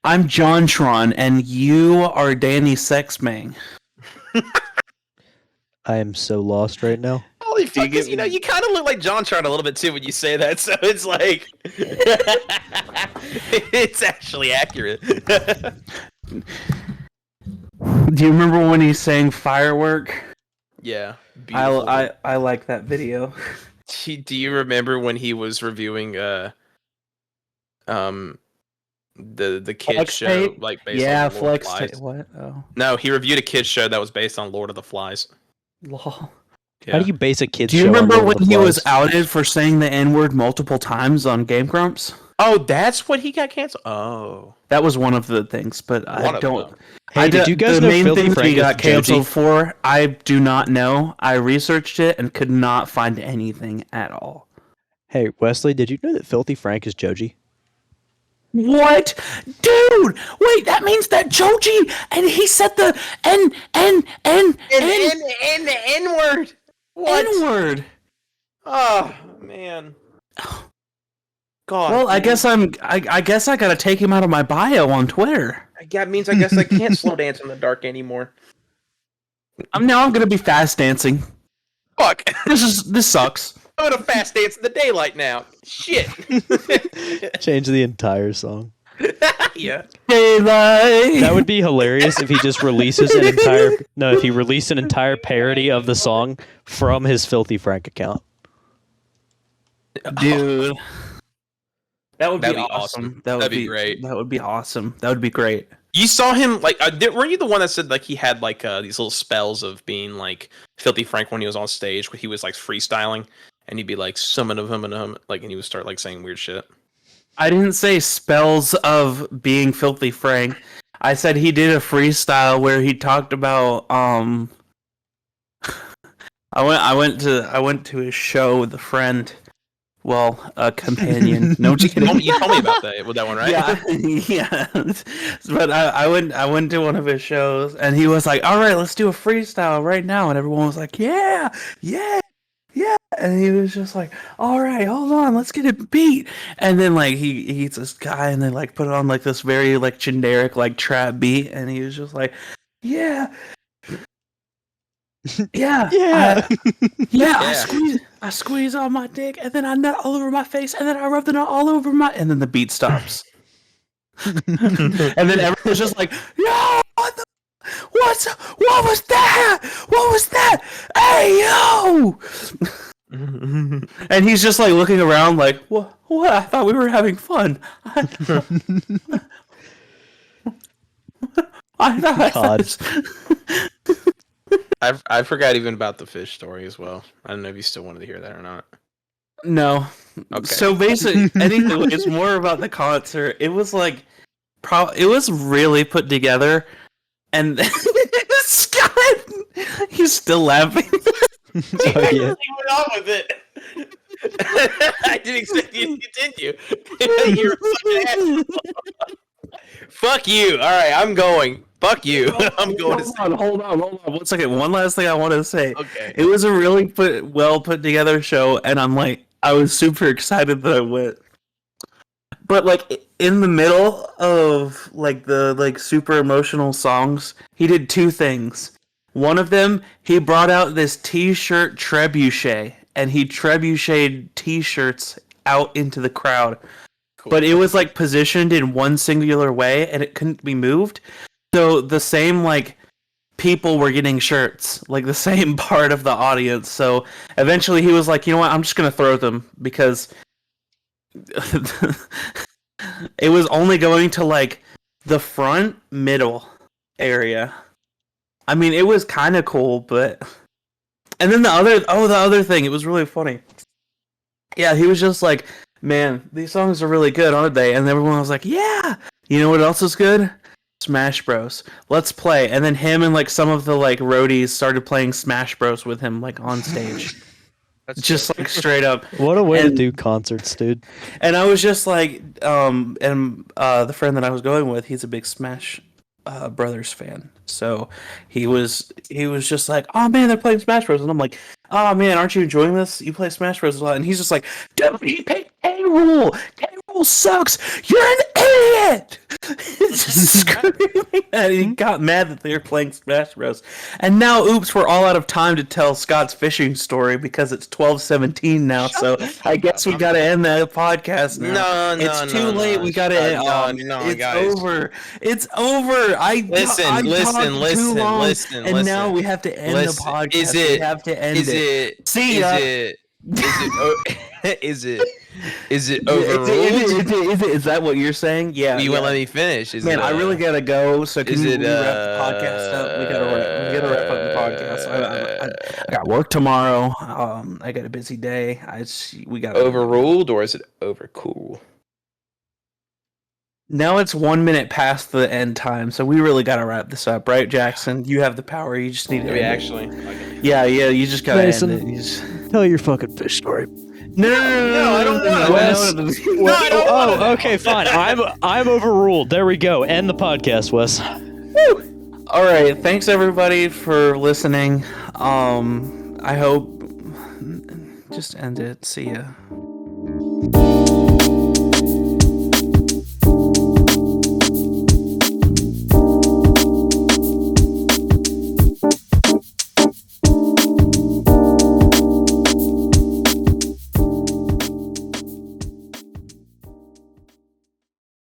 I'm JonTron, and you are Danny Sexmang. I am so lost right now. Holy fuck! get- You know, you kind of look like JonTron a little bit too when you say that. So it's like, it's actually accurate. Do you remember when he sang "Firework"? Yeah. Beautiful. I like that video. Do you remember when he was reviewing the kids Flex show tape? like based Yeah, on Lord of the flex Flies? tape. What? Oh, No, he reviewed a kids show that was based on Lord of the Flies. lol. Yeah. How do you base a kid's Do you show on remember Lord when of the he was Flies? outed for saying the N-word multiple times on Game Grumps? Oh, that's what he got canceled. Oh, That was one of the things, but One I of don't. them. Hey, did you guys the know main Filthy thing that Frank he is got canceled Joji? for? I do not know. I researched it and could not find anything at all. Hey, Wesley, did you know that Filthy Frank is Joji? What, dude? Wait, that means that Joji and he said the And the N-word. What? N-word. Oh man. God. Well, I guess I guess I gotta take him out of my bio on Twitter. That means I guess I can't slow dance in the dark anymore. I'm gonna be fast dancing. Fuck. This sucks. I'm gonna fast dance in the daylight now. Shit. Change the entire song. Yeah. Daylight. That would be hilarious if he just releases an entire if he released an entire parody of the song from his Filthy Frank account. Dude. That would That'd be be awesome. awesome. That would That'd be great. That would be awesome. That would be great. You saw him like weren't you the one that said like he had like these little spells of being like Filthy Frank when he was on stage where he was like freestyling and he'd be like summon of him like and he would start like saying weird shit. I didn't say spells of being Filthy Frank. I said he did a freestyle where he talked about I went to his show with a friend. Well, a companion. No, just kidding. You told me about that with that one, right? Yeah, yeah. But I went to one of his shows, and he was like, "All right, let's do a freestyle right now," and everyone was like, "Yeah, yeah, yeah," and he was just like, "All right, hold on, let's get it beat," and then like he's this guy, and they like put it on like this very like generic like trap beat, and he was just like, "Yeah." Yeah, Yeah. yeah. I squeeze on my dick, and then I nut all over my face, and then I rub the nut all over my, and then the beat stops, and then everyone's just like, "Yo, what was that? What was that? Hey, yo!" And he's just like looking around, like, "What? What? I thought we were having fun." God. I forgot even about the fish story as well. I don't know if you still wanted to hear that or not. No. Okay. So basically, anyway, it's more about the concert. It was like, it was really put together, and Scott, he's still laughing. Oh, yeah. He went on with it. I didn't expect you to continue. You're such an asshole. Fuck you. All right, I'm going. Fuck you. I'm going to. Hold on. 1 second. One last thing I want to say. Okay. It was a really well put together show, and I was super excited that I went. But like in the middle of like the like super emotional songs, he did two things. One of them, he brought out this T-shirt trebuchet, and he trebucheted T-shirts out into the crowd. Cool. But it was like positioned in one singular way, and it couldn't be moved. So the same like people were getting shirts, like the same part of the audience. So eventually he was like, "You know what? I'm just gonna throw them because it was only going to like the front middle area. I mean, it was kind of cool, but and then the other thing, it was really funny. Yeah, he was just like, "Man, these songs are really good, aren't they?" And everyone was like, "Yeah." You know what else is good? Smash Bros. Let's play. And then him and like some of the like roadies started playing Smash Bros with him like on stage. That's Just dope. like straight up. What a way to And- do concerts, dude. And I was just like, the friend that I was going with, he's a big Smash Brothers fan. So he was just like, "Oh man, they're playing Smash Bros." And I'm like, "Oh man, aren't you enjoying this? You play Smash Bros a lot." And he's just like, "Dude, he paid K-Rool. K-Rool sucks. You're an idiot." Just screaming that he got mad that they were playing Smash Bros. And now, oops, we're all out of time to tell Scott's fishing story because it's 12:17 now. So I guess we gotta end the podcast now. No, It's too late. We gotta end. It's guys. over. It's over. I Listen, talked listen, too long, listen, and now listen. we have to end the podcast. Is We it? have to end Is it. it? See is ya. it? Is it? Is it Is overruled? is that what you're saying? Yeah. You yeah. won't let me finish. Is Man, it, I really gotta go. So can is we it, wrap the podcast up? We gotta wrap up the podcast. I got work tomorrow. I got a busy day. We got overruled or is it overcool? Now it's 1 minute past the end time, so we really gotta wrap this up, right, Jackson? You have the power. You just need to. Maybe end it. actually. Yeah. You just gotta Mason, end it. You just... Tell your fucking fish story. No, I don't want to. Wes. No, I don't want to. Okay, fine. I'm overruled. There we go. End the podcast, Wes. All right. Thanks everybody for listening. I hope. Just end it. See ya.